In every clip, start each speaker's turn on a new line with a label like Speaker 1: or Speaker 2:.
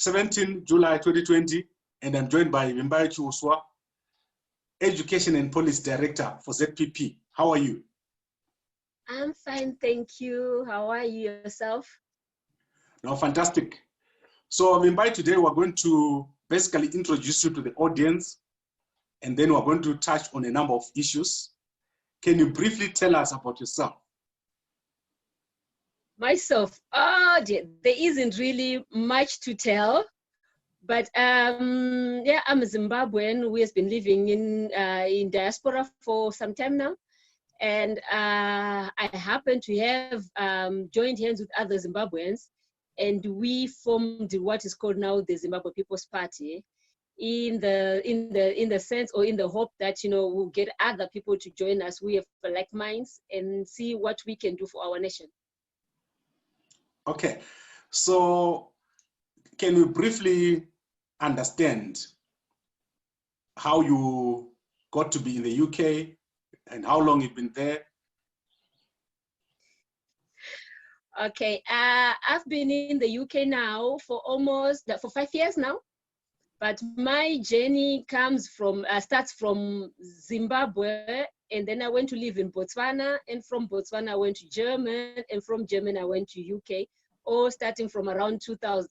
Speaker 1: 17 July 2020, and I'm joined by Vimbai Chiwuswa, Education and Policy Director for ZPP. How are you?
Speaker 2: I'm fine, thank you. How are you yourself?
Speaker 1: No, fantastic. So Vimbai, today we're going to basically introduce you to the audience, and then we're going to touch on a number of issues. Can you briefly tell us about yourself?
Speaker 2: Myself, oh dear, there isn't really much to tell, but yeah, I'm a Zimbabwean who has been living in diaspora for some time now, and I happen to have joined hands with other Zimbabweans, and we formed what is called now the Zimbabwe People's Party, in the sense or in the hope that we'll get other people to join us. We have like minds and see what we can do for our nation.
Speaker 1: Okay, so can you briefly understand how you got to be in the UK and how long you've been there?
Speaker 2: Okay, I've been in the UK now for 5 years now, but my journey starts from Zimbabwe, and then I went to live in Botswana, and from Botswana I went to Germany, and from Germany I went to UK, all starting from around 2000.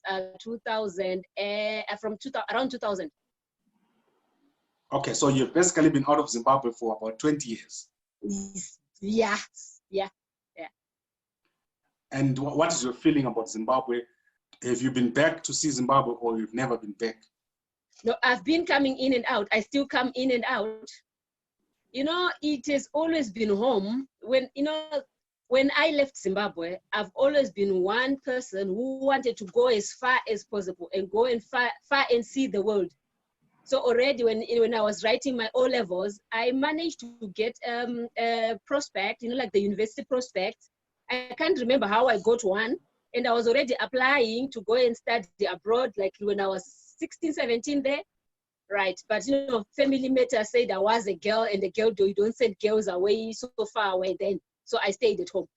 Speaker 1: Okay, so you've basically been out of Zimbabwe for about 20 years.
Speaker 2: Yeah.
Speaker 1: And what is your feeling about Zimbabwe? Have you been back to see Zimbabwe, or you've never been back?
Speaker 2: No, I've been coming in and out. I still come in and out. It has always been home. When I left Zimbabwe, I've always been one person who wanted to go as far as possible and go and far and see the world. So already when I was writing my O-levels, I managed to get a prospect, like the university prospect. I can't remember how I got one. And I was already applying to go and study abroad, like when I was 16, 17 there. Right, but family matters said I was a girl, and you don't send girls away so far away then. So I stayed at home.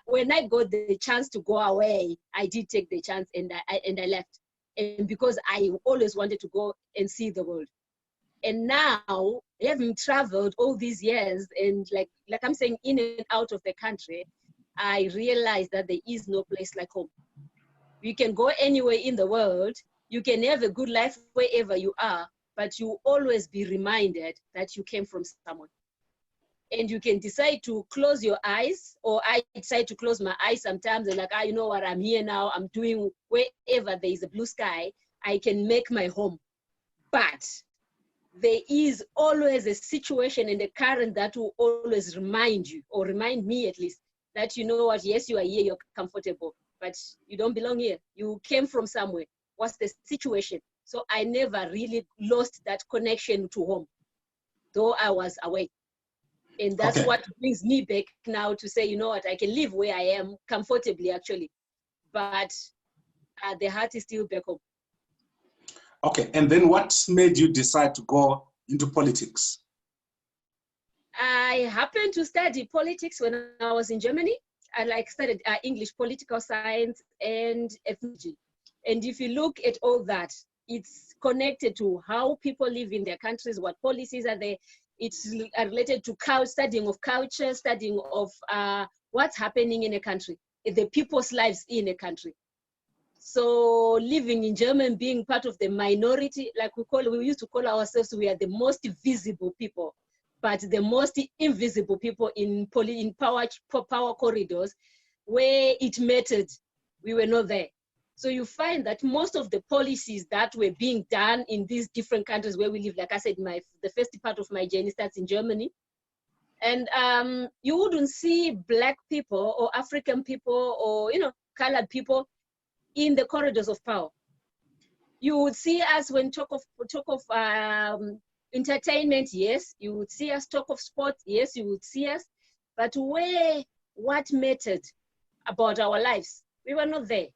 Speaker 2: When I got the chance to go away, I did take the chance, and I left. And because I always wanted to go and see the world. And now, having traveled all these years, and like I'm saying, in and out of the country, I realized that there is no place like home. You can go anywhere in the world, you can have a good life wherever you are, but you always be reminded that you came from somewhere. And you can decide to close your eyes, or I decide to close my eyes sometimes, and you know what, I'm here now, I'm doing wherever there is a blue sky, I can make my home. But there is always a situation in the current that will always remind you, or remind me at least, that you know what, yes, you are here, you're comfortable, but you don't belong here. You came from somewhere. What's the situation? So I never really lost that connection to home, though I was away. And that's
Speaker 1: okay.
Speaker 2: What brings me back now to say, you know what, I can live where I am comfortably, actually. But the heart is still back home.
Speaker 1: Okay, and then what made you decide to go into politics?
Speaker 2: I happened to study politics when I was in Germany. I studied English, political science, and ethnology. And if you look at all that, it's connected to how people live in their countries, what policies are there. It's related to studying of culture, studying of what's happening in a country, the people's lives in a country. So living in Germany, being part of the minority, like we used to call ourselves, we are the most visible people, but the most invisible people in power corridors, where it mattered, we were not there. So you find that most of the policies that were being done in these different countries where we live, like I said, the first part of my journey starts in Germany. And you wouldn't see Black people or African people or, colored people in the corridors of power. You would see us when talk of entertainment, yes. You would see us talk of sports, yes, you would see us. But what mattered about our lives, we were not there.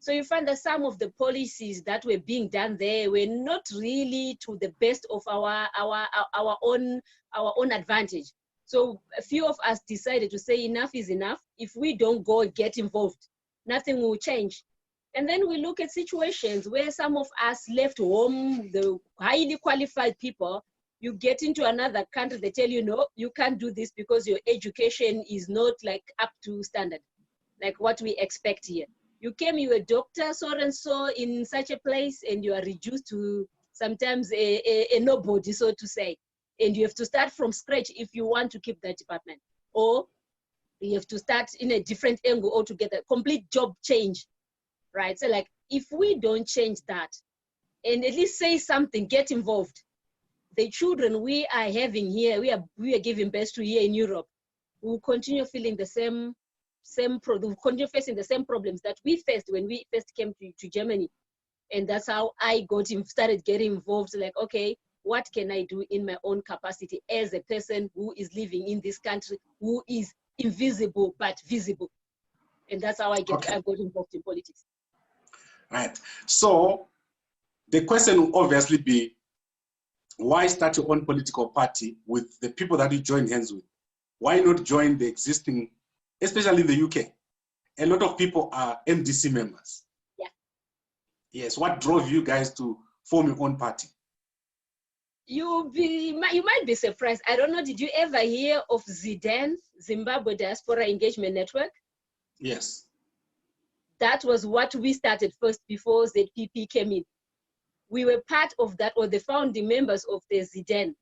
Speaker 2: So you find that some of the policies that were being done there were not really to the best of our own advantage. So a few of us decided to say enough is enough. If we don't go get involved, nothing will change. And then we look at situations where some of us left home, the highly qualified people, you get into another country, they tell you, no, you can't do this because your education is not like up to standard, like what we expect here. You came, you were a doctor, so and so in such a place, and you are reduced to sometimes a nobody, so to say. And you have to start from scratch if you want to keep that department. Or you have to start in a different angle altogether, complete job change, right? So like, if we don't change that, and at least say something, get involved, the children we are having here, we are giving birth to here in Europe, will continue feeling the same will continue facing the same problems that we faced when we first came to Germany. And that's how I started getting involved, like, okay, what can I do in my own capacity as a person who is living in this country, who is invisible but visible? And that's how I got involved in politics.
Speaker 1: Right. So the question will obviously be, why start your own political party with the people that you join hands with? Why not join the existing, especially in the UK? A lot of people are MDC members.
Speaker 2: Yeah.
Speaker 1: Yes. What drove you guys to form your own party?
Speaker 2: You might be surprised. I don't know, did you ever hear of ZDEN, Zimbabwe Diaspora Engagement Network?
Speaker 1: Yes.
Speaker 2: That was what we started first before ZPP came in. We were part of that, or the founding members of the ZDEN.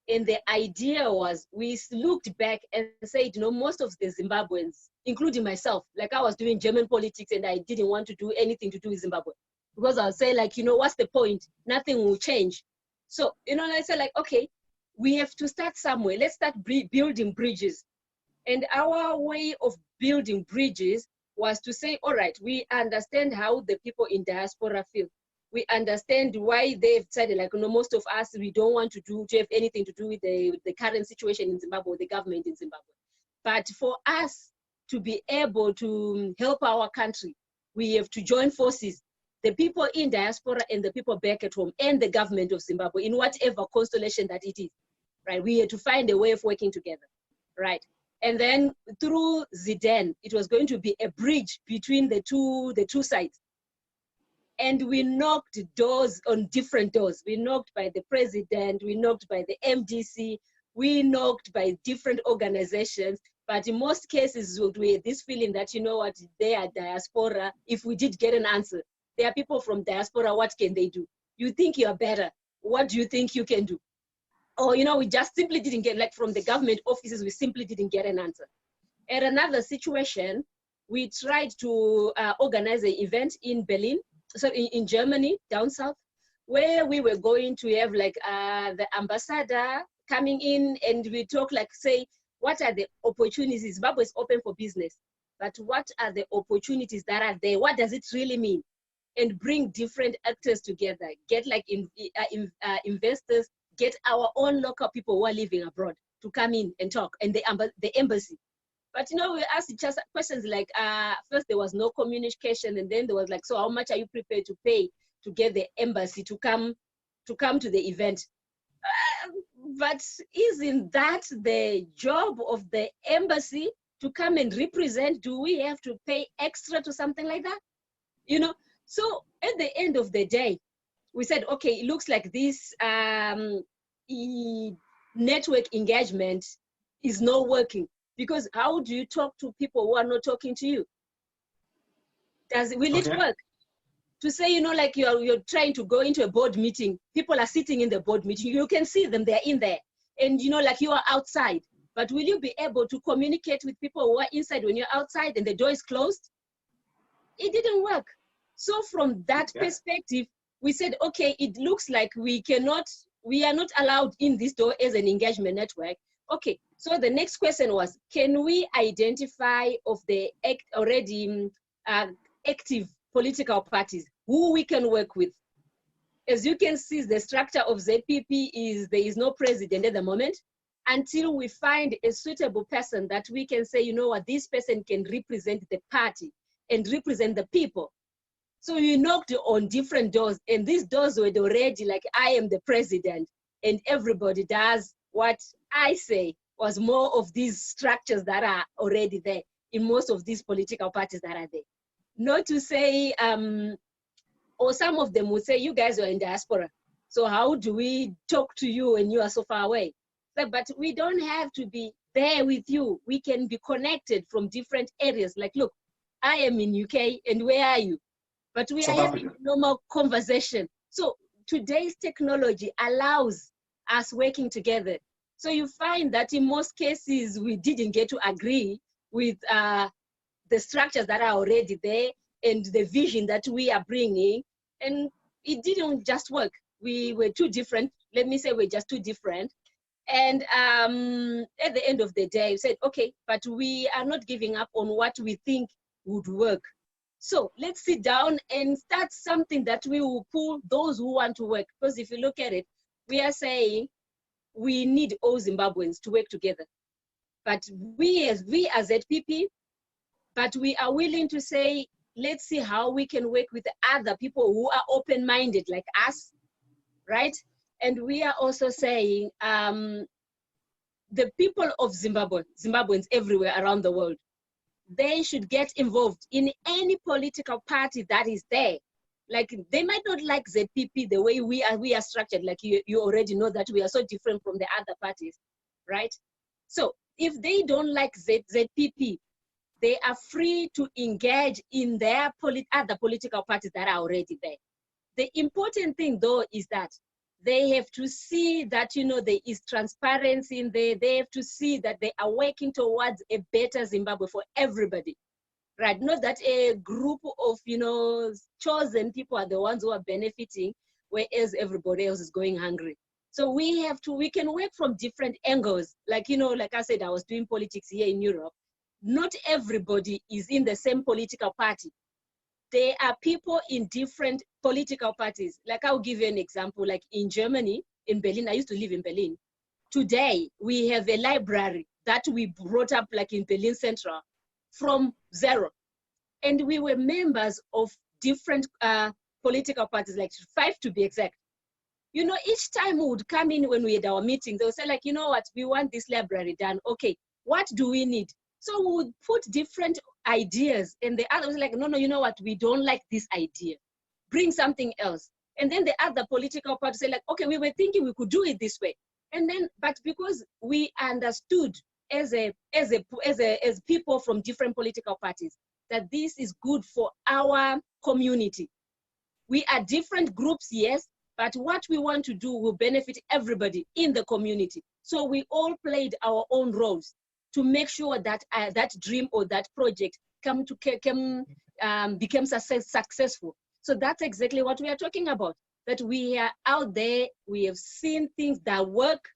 Speaker 2: And the idea was, we looked back and said, you know, most of the Zimbabweans, including myself, like I was doing German politics and I didn't want to do anything to do with Zimbabwe. Because I was saying, like, you know, what's the point? Nothing will change. So, you know, I said, like, okay, we have to start somewhere. Let's start building bridges. And our way of building bridges was to say, all right, we understand how the people in diaspora feel. We understand why they've decided, like, you know, most of us, we don't want to have anything to do with the current situation in Zimbabwe, the government in Zimbabwe. But for us to be able to help our country, we have to join forces, the people in diaspora and the people back at home and the government of Zimbabwe, in whatever constellation that it is, right? We had to find a way of working together, right? And then through ZDEN, it was going to be a bridge between the two sides. And we knocked doors on different doors. We knocked by the president, we knocked by the MDC, we knocked by different organizations. But in most cases, we had this feeling that, you know what, they are diaspora. If we did get an answer, there are people from diaspora, what can they do? You think you're better. What do you think you can do? Or, you know, we just simply didn't get, like from the government offices, we simply didn't get an answer. At another situation, we tried to organize an event in Berlin, so in Germany, down south, where we were going to have like the ambassador coming in, and we talk like, say, what are the opportunities? Zimbabwe is open for business, but what are the opportunities that are there? What does it really mean? And bring different actors together, get like investors, get our own local people who are living abroad to come in and talk, and the embassy. But, you know, we asked each other questions like, first there was no communication, and then there was like, so how much are you prepared to pay to get the embassy to come to the event? But isn't that the job of the embassy to come and represent? Do we have to pay extra to something like that? You know, so at the end of the day, we said, okay, it looks like this network engagement is not working. Because how do you talk to people who are not talking to you? Will it work? To say, you know, like you're trying to go into a board meeting, people are sitting in the board meeting, you can see them, they're in there. And, you know, like you are outside. But will you be able to communicate with people who are inside when you're outside and the door is closed? It didn't work. So from that perspective, we said, okay, it looks like we are not allowed in this door as an engagement network. Okay, so the next question was, can we identify of the already active political parties who we can work with? As you can see, the structure of ZPP is there is no president at the moment until we find a suitable person that we can say, you know what, this person can represent the party and represent the people. So we knocked on different doors, and these doors were already like, I am the president, and everybody does what I say. Was more of these structures that are already there in most of these political parties that are there. not to say, or some of them would say, you guys are in diaspora, so how do we talk to you when you are so far away? But we don't have to be there with you. We can be connected from different areas. Like, look, I am in UK, and where are you? But we are having a normal conversation. So today's technology allows us working together. So you find that in most cases, we didn't get to agree with the structures that are already there and the vision that we are bringing. And it didn't just work. We were too different. Let me say we're just too different. And at the end of the day, we said, okay, but we are not giving up on what we think would work. So let's sit down and start something that we will pull those who want to work. Because if you look at it, we are saying we need all Zimbabweans to work together. But we as ZPP, but we are willing to say, let's see how we can work with other people who are open-minded like us, right? And we are also saying the people of Zimbabwe, Zimbabweans everywhere around the world, they should get involved in any political party that is there. Like, they might not like ZPP the way we are structured, like you already know that we are so different from the other parties, right? So if they don't like ZPP, they are free to engage in their other political parties that are already there. The important thing though is that they have to see that, you know, there is transparency in there. They have to see that they are working towards a better Zimbabwe for everybody, right? Not that a group of, you know, chosen people are the ones who are benefiting, whereas everybody else is going hungry. So we can work from different angles. Like, you know, like I said, I was doing politics here in Europe. Not everybody is in the same political party. There are people in different political parties. Like, I'll give you an example. Like in Germany, in Berlin, I used to live in Berlin. Today, we have a library that we brought up like in Berlin Central from zero. And we were members of different political parties, like 5 to be exact. You know, each time we would come in when we had our meeting, they would say like, you know what, we want this library done. Okay, what do we need? So we would put different ideas, and the other was like, no, you know what, we don't like this idea. Bring something else. And then the other political party say like, okay, we were thinking we could do it this way. And then, but because we understood as people from different political parties that this is good for our community. We are different groups, yes, but what we want to do will benefit everybody in the community. So we all played our own roles to make sure that that dream or that project become successful. So that's exactly what we are talking about, that we are out there, we have seen things that work,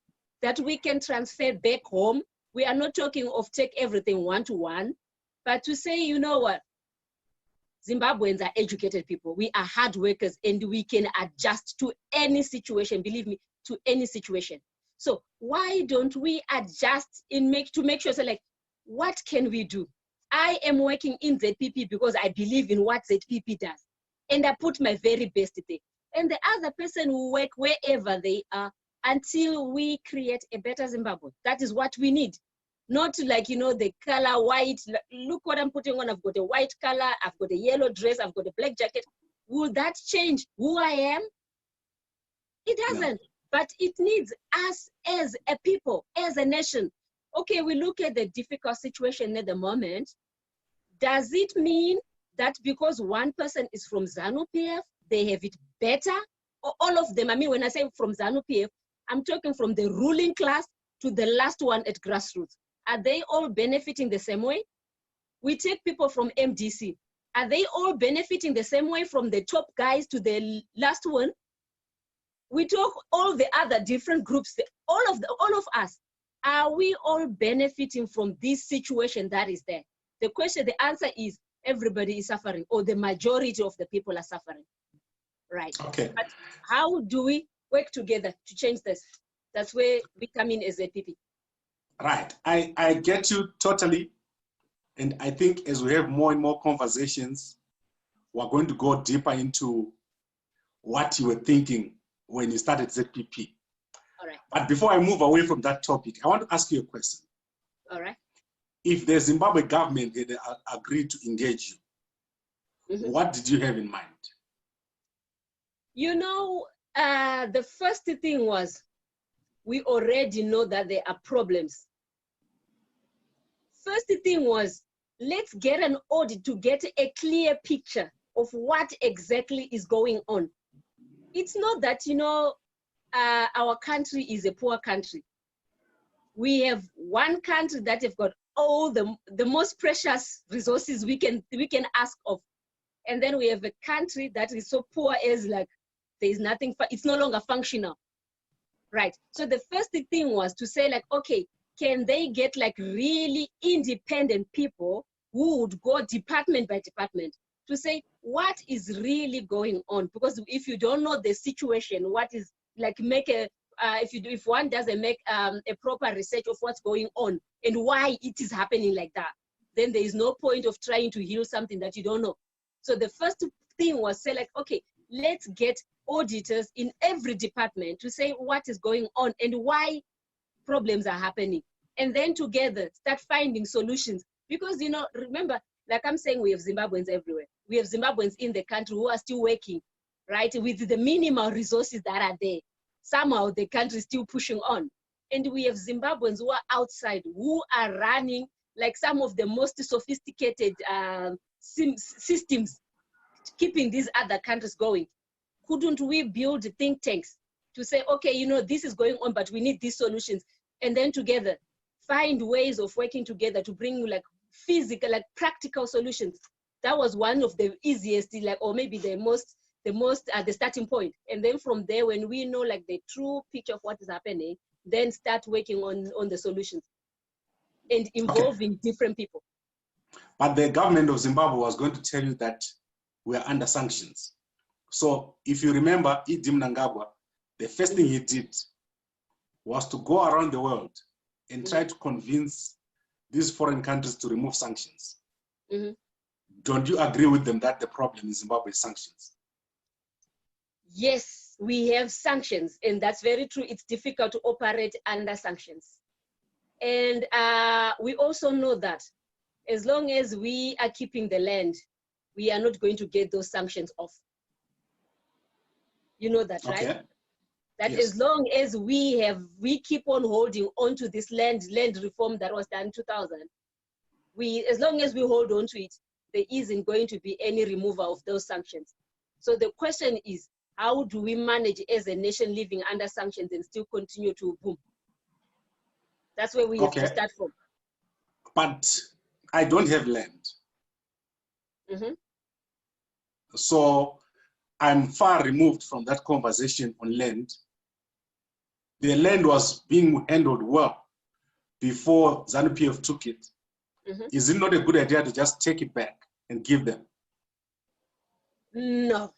Speaker 2: that we can transfer back home. We are not talking of take everything one-to-one, but to say, you know what, Zimbabweans are educated people, we are hard workers, and we can adjust to any situation, believe me, to any situation. So why don't we adjust to make sure, so like, what can we do? I am working in ZPP because I believe in what ZPP does, and I put my very best there. And the other person will work wherever they are until we create a better Zimbabwe. That is what we need. Not like, you know, the color white, look what I'm putting on, I've got a white color, I've got a yellow dress, I've got a black jacket. Will that change who I am? It doesn't. No. But it needs us as a people, as a nation. Okay, we look at the difficult situation at the moment. Does it mean that because one person is from ZANU-PF, they have it better? Or all of them? I mean, when I say from ZANU-PF, I'm talking from the ruling class to the last one at grassroots. Are they all benefiting the same way? We take people from MDC. Are they all benefiting the same way, from the top guys to the last one? We talk all the other different groups, all of us. Are we all benefiting from this situation that is there? The answer is everybody is suffering, or the majority of the people are suffering, right?
Speaker 1: Okay.
Speaker 2: But how do we work together to change this? That's where we come in as a ZPP.
Speaker 1: Right, I get you totally. And I think as we have more and more conversations, we're going to go deeper into what you were thinking when you started ZPP.
Speaker 2: All right.
Speaker 1: But before I move away from that topic, I want to ask you a question.
Speaker 2: All right.
Speaker 1: If the Zimbabwe government had agreed to engage you, What did you have in mind?
Speaker 2: You know, the first thing was, we already know that there are problems. First thing was, let's get an audit to get a clear picture of what exactly is going on. It's not that, you know, our country is a poor country. We have one country that have got all the most precious resources we can ask of. And then we have a country that is so poor as like, there's nothing, it's no longer functional, right? So the first thing was to say like, okay, can they get like really independent people who would go department by department to say what is really going on? Because if you don't know the situation, what is like, make a, if one doesn't make a proper research of what's going on and why it is happening like that, then there is no point of trying to heal something that you don't know. So the first thing was say like, okay, let's get auditors in every department to say what is going on and why problems are happening. And then together start finding solutions. Because, you know, remember, like I'm saying, we have Zimbabweans everywhere. We have Zimbabweans in the country who are still working, right, with the minimal resources that are there. Somehow the country is still pushing on. And we have Zimbabweans who are outside, who are running like some of the most sophisticated systems, keeping these other countries going. Couldn't we build think tanks to say, okay, you know, this is going on, but we need these solutions. And then together, find ways of working together to bring like physical, like practical solutions. That was one of the easiest, like, or maybe the starting point. And then from there, when we know like the true picture of what is happening, then start working on the solutions and involving different people.
Speaker 1: But the government of Zimbabwe was going to tell you that we are under sanctions. So if you remember, Mnangagwa, the first thing he did was to go around the world and try to convince these foreign countries to remove sanctions. Don't you agree with them that the problem in Zimbabwe is sanctions?
Speaker 2: Yes, we have sanctions, and that's very true. It's difficult to operate under sanctions. And we also know that as long as we are keeping the land, we are not going to get those sanctions off. You know that, right?
Speaker 1: Okay.
Speaker 2: That
Speaker 1: yes.
Speaker 2: As long as we keep on holding on to this land reform that was done in 2000, as long as we hold on to it, there isn't going to be any removal of those sanctions. So the question is, how do we manage as a nation living under sanctions and still continue to boom? That's where we have to start from.
Speaker 1: But I don't have land. So I'm far removed from that conversation on land. The land was being handled well before ZANU-PF took it. Is it not a good idea to just take it back and give them?
Speaker 2: No.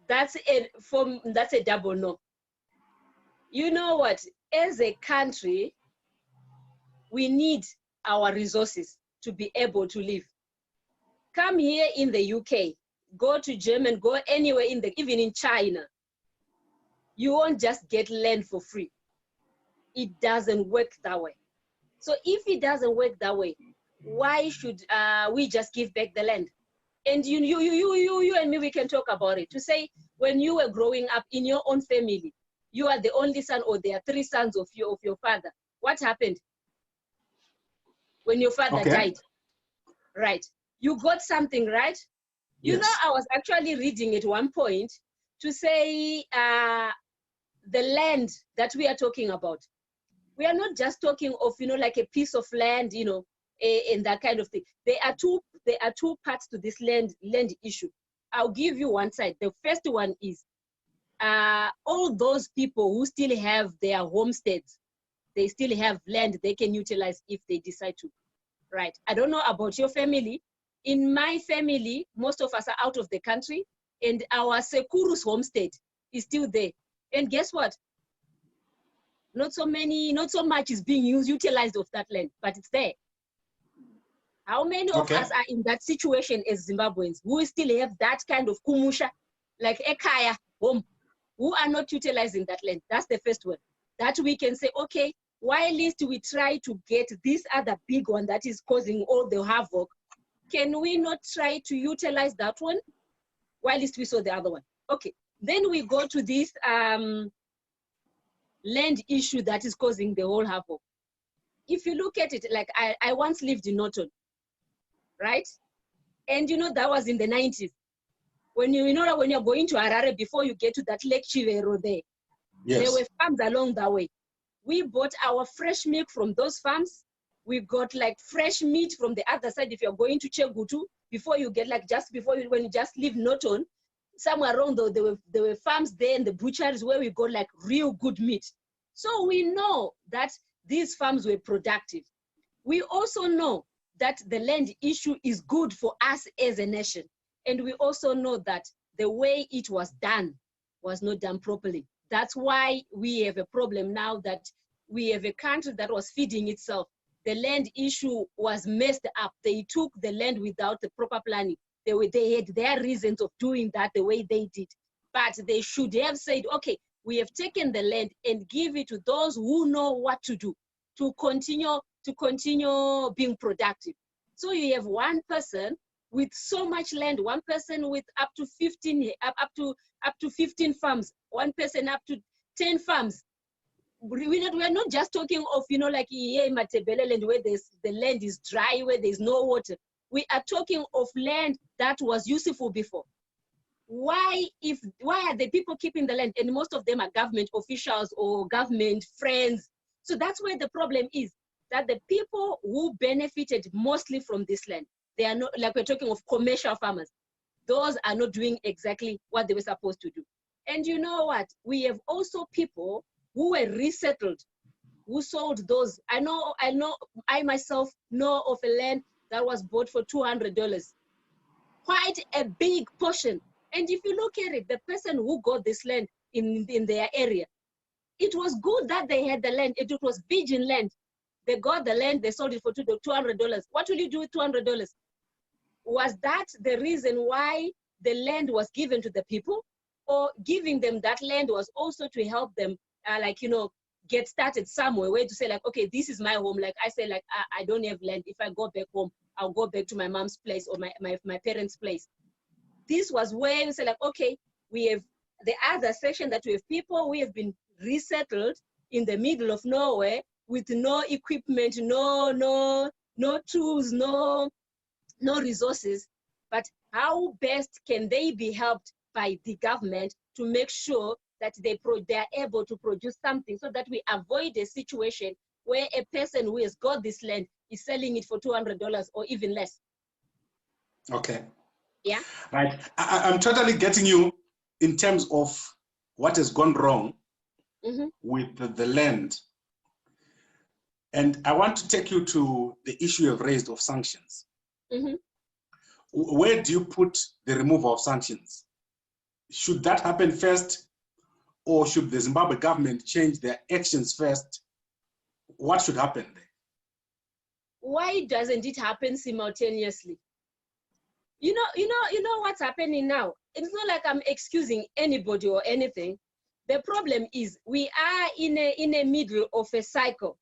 Speaker 2: That's a double no. You know what? As a country, we need our resources to be able to live. Come here in the UK, go to Germany, go anywhere even in China. You won't just get land for free. It doesn't work that way. So if it doesn't work that way, why should we just give back the land? And you and me, we can talk about it. To say, when you were growing up in your own family, you are the only son, or there are 3 sons of your father. What happened when your father died? Right. You got something, right? You know, I was actually reading at one point to say the land that we are talking about, we are not just talking of, you know, like a piece of land, you know, and that kind of thing. There are two parts to this land issue. I'll give you one side. The first one is all those people who still have their homesteads, they still have land they can utilize if they decide to, right? I don't know about your family. In my family, most of us are out of the country, and our Sekuru's homestead is still there. And guess what? Not so much is being utilized of that land, but it's there. How many of us are in that situation as Zimbabweans who still have that kind of kumusha, like ekaya, home, who are not utilizing that land? That's the first one. That we can say, okay, while least we try to get this other big one that is causing all the havoc, can we not try to utilize that one while we saw the other one? Okay, then we go to this land issue that is causing the whole havoc. If you look at it, like I once lived in Norton, right? And you know, that was in the 90s. When you know, when you're going to Harare, before you get to that Lake Chivero there,
Speaker 1: yes,
Speaker 2: there were farms along that way. We bought our fresh milk from those farms. We got like fresh meat from the other side. If you're going to Chegutu, before you get like just before you, when you just leave Norton, somewhere around there were farms there and the butcheries where we got like real good meat. So we know that these farms were productive. We also know that the land issue is good for us as a nation. And we also know that the way it was done was not done properly. That's why we have a problem now that we have a country that was feeding itself. The land issue was messed up. They took the land without the proper planning. They had their reasons of doing that the way they did. But they should have said, okay, we have taken the land and give it to those who know what to do to continue being productive. So you have one person with so much land, one person with up to 15 farms, one person up to 10 farms. We're not just talking of, you know, like Matebele land where the land is dry, where there's no water. We are talking of land that was useful before. Why are the people keeping the land? And most of them are government officials or government friends. So that's where the problem is, that the people who benefited mostly from this land, they are not, like we're talking of commercial farmers. Those are not doing exactly what they were supposed to do. And you know what? We have also people who were resettled, who sold those. I myself know of a land that was bought for $200. Quite a big portion. And if you look at it, the person who got this land in their area, it was good that they had the land. It was virgin land. They got the land, they sold it for $200. What will you do with $200? Was that the reason why the land was given to the people? Or giving them that land was also to help them, get started somewhere, where to say like, okay, this is my home. Like I say, like, I don't have land. If I go back home, I'll go back to my mom's place or my parents' place. This was where we say like, okay, we have the other section that we have people, we have been resettled in the middle of nowhere with no equipment, no tools, no resources. But how best can they be helped by the government to make sure that they are able to produce something, so that we avoid a situation where a person who has got this land is selling it for $200 or even less?
Speaker 1: Okay.
Speaker 2: Yeah.
Speaker 1: Right. I'm totally getting you in terms of what has gone wrong with the land. And I want to take you to the issue you've raised of sanctions. Where do you put the removal of sanctions? Should that happen first, or should the Zimbabwe government change their actions first? What should happen there?
Speaker 2: Why doesn't it happen simultaneously? You know what's happening now? It's not like I'm excusing anybody or anything. The problem is we are in a middle of a cycle.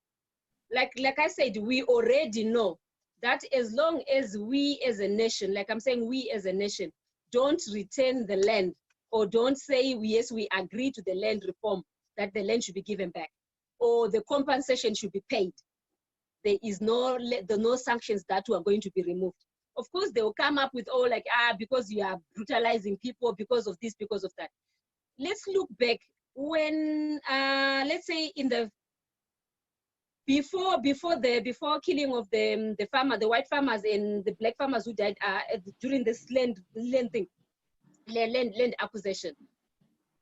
Speaker 2: Like I said, we already know that as long as we as a nation, like I'm saying, we as a nation, don't return the land, or don't say, yes, we agree to the land reform, that the land should be given back, or the compensation should be paid, there is no sanctions that are going to be removed. Of course, they will come up with all like, because you are brutalizing people, because of this, because of that. Let's look back when, let's say in the, before killing of the white farmers and the black farmers who died during this land acquisition,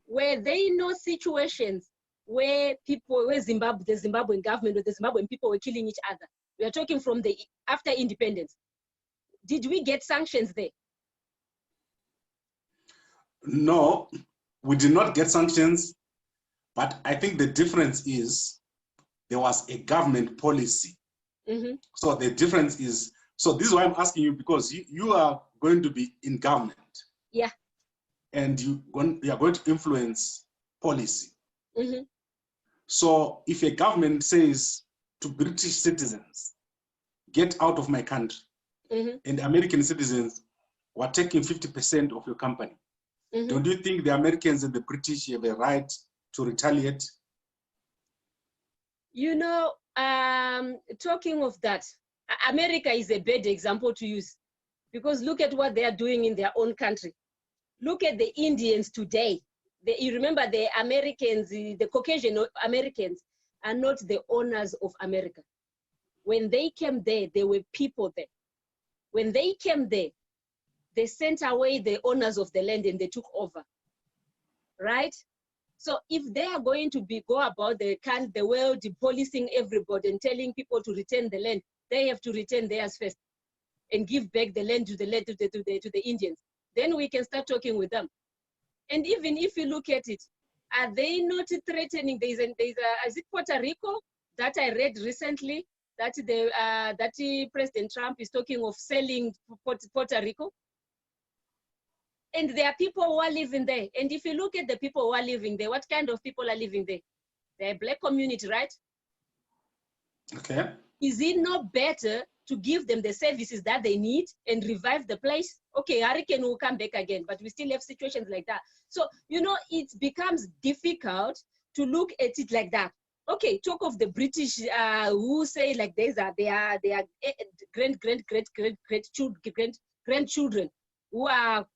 Speaker 2: were there no situations where the Zimbabwean government or the Zimbabwean people were killing each other? We are talking from after independence. Did we get sanctions there?
Speaker 1: No, we did not get sanctions, but I think the difference is there was a government policy. So the difference is, so this is why I'm asking you, because you are going to be in government.
Speaker 2: Yeah.
Speaker 1: And you are going to influence policy. So if a government says to British citizens, get out of my country, and American citizens were taking 50% of your company. Don't you think the Americans and the British have a right to retaliate?
Speaker 2: You know, talking of that, America is a bad example to use, because look at what they are doing in their own country. Look at the Indians today. You remember the Americans, the Caucasian Americans are not the owners of America. When they came there, there were people there. When they came there, they sent away the owners of the land and they took over, right? So if they are going to go about the world policing everybody and telling people to return the land, they have to return theirs first and give back the land to the Indians. Then we can start talking with them. And even if you look at it, are they not threatening? Is it Puerto Rico that I read recently that President Trump is talking of selling Puerto Rico? And there are people who are living there. And if you look at the people who are living there, what kind of people are living there? They're a black community, right?
Speaker 1: Okay.
Speaker 2: Is it not better to give them the services that they need and revive the place? Okay, hurricane will come back again, but we still have situations like that. So, you know, it becomes difficult to look at it like that. Okay, talk of the British who say like they are grandchildren who are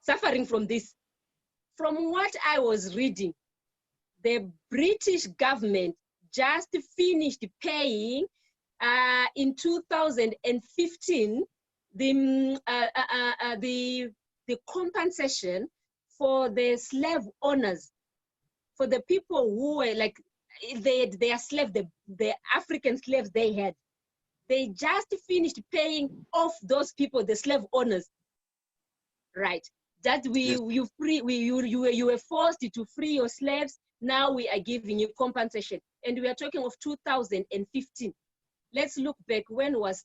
Speaker 2: suffering from this. From what I was reading, the British government just finished paying in 2015 the compensation for the slave owners, for the people who were like their slave, the African slaves they had. They just finished paying off those people, the slave owners, right? That you were forced to free your slaves. Now we are giving you compensation, and we are talking of 2015. Let's look back. When was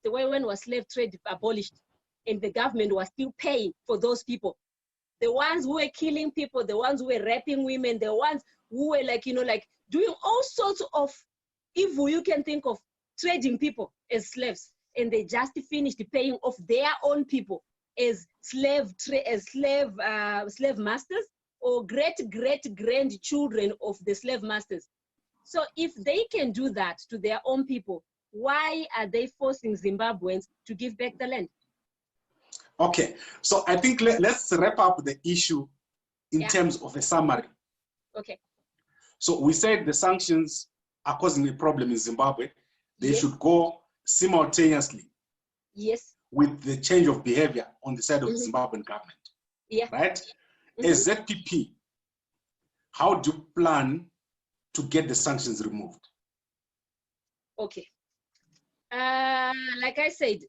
Speaker 2: slave trade abolished, and the government was still paying for those people, the ones who were killing people, the ones who were raping women, the ones who were like doing all sorts of evil you can think of, trading people as slaves, and they just finished paying off their own people as slave masters or great-grandchildren of the slave masters. So if they can do that to their own people, why are they forcing Zimbabweans to give back the land?
Speaker 1: Okay, so I think let's wrap up the issue in terms of a summary.
Speaker 2: Okay.
Speaker 1: So we said the sanctions are causing a problem in Zimbabwe. They should go simultaneously with the change of behavior on the side of the Zimbabwean government. Right? As ZPP, how do you plan to get the sanctions removed? Okay.
Speaker 2: Like I said,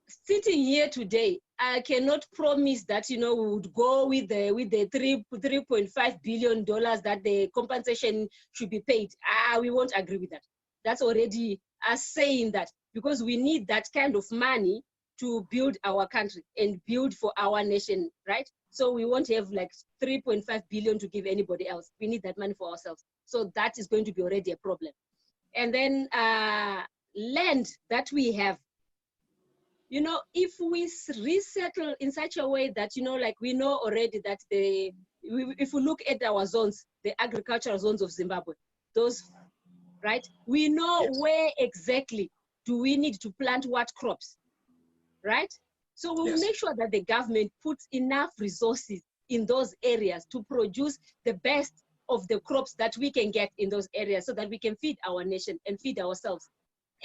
Speaker 2: sitting here today, I cannot promise that we would go with the $3.5 billion that the compensation should be paid. We won't agree with that. That's already us saying that, because we need that kind of money to build our country and build for our nation, right? So we won't have like 3.5 billion to give anybody else. We need that money for ourselves. So that is going to be already a problem. And then land that we have, if we resettle in such a way that, like we know already that if we look at our zones, the agricultural zones of Zimbabwe, those, right? We know where exactly do we need to plant what crops, right? So we'll make sure that the government puts enough resources in those areas to produce the best of the crops that we can get in those areas so that we can feed our nation and feed ourselves.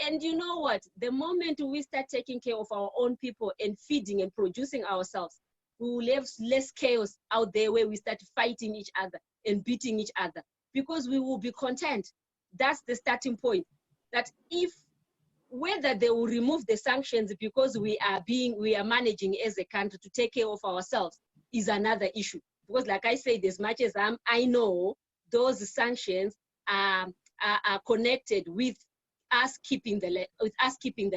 Speaker 2: And you know what? The moment we start taking care of our own people and feeding and producing ourselves, we will have less chaos out there where we start fighting each other and beating each other, because we will be content. That's the starting point. That whether they will remove the sanctions because we are managing as a country to take care of ourselves is another issue. Because like I said, as much as I know, those sanctions are connected with us keeping the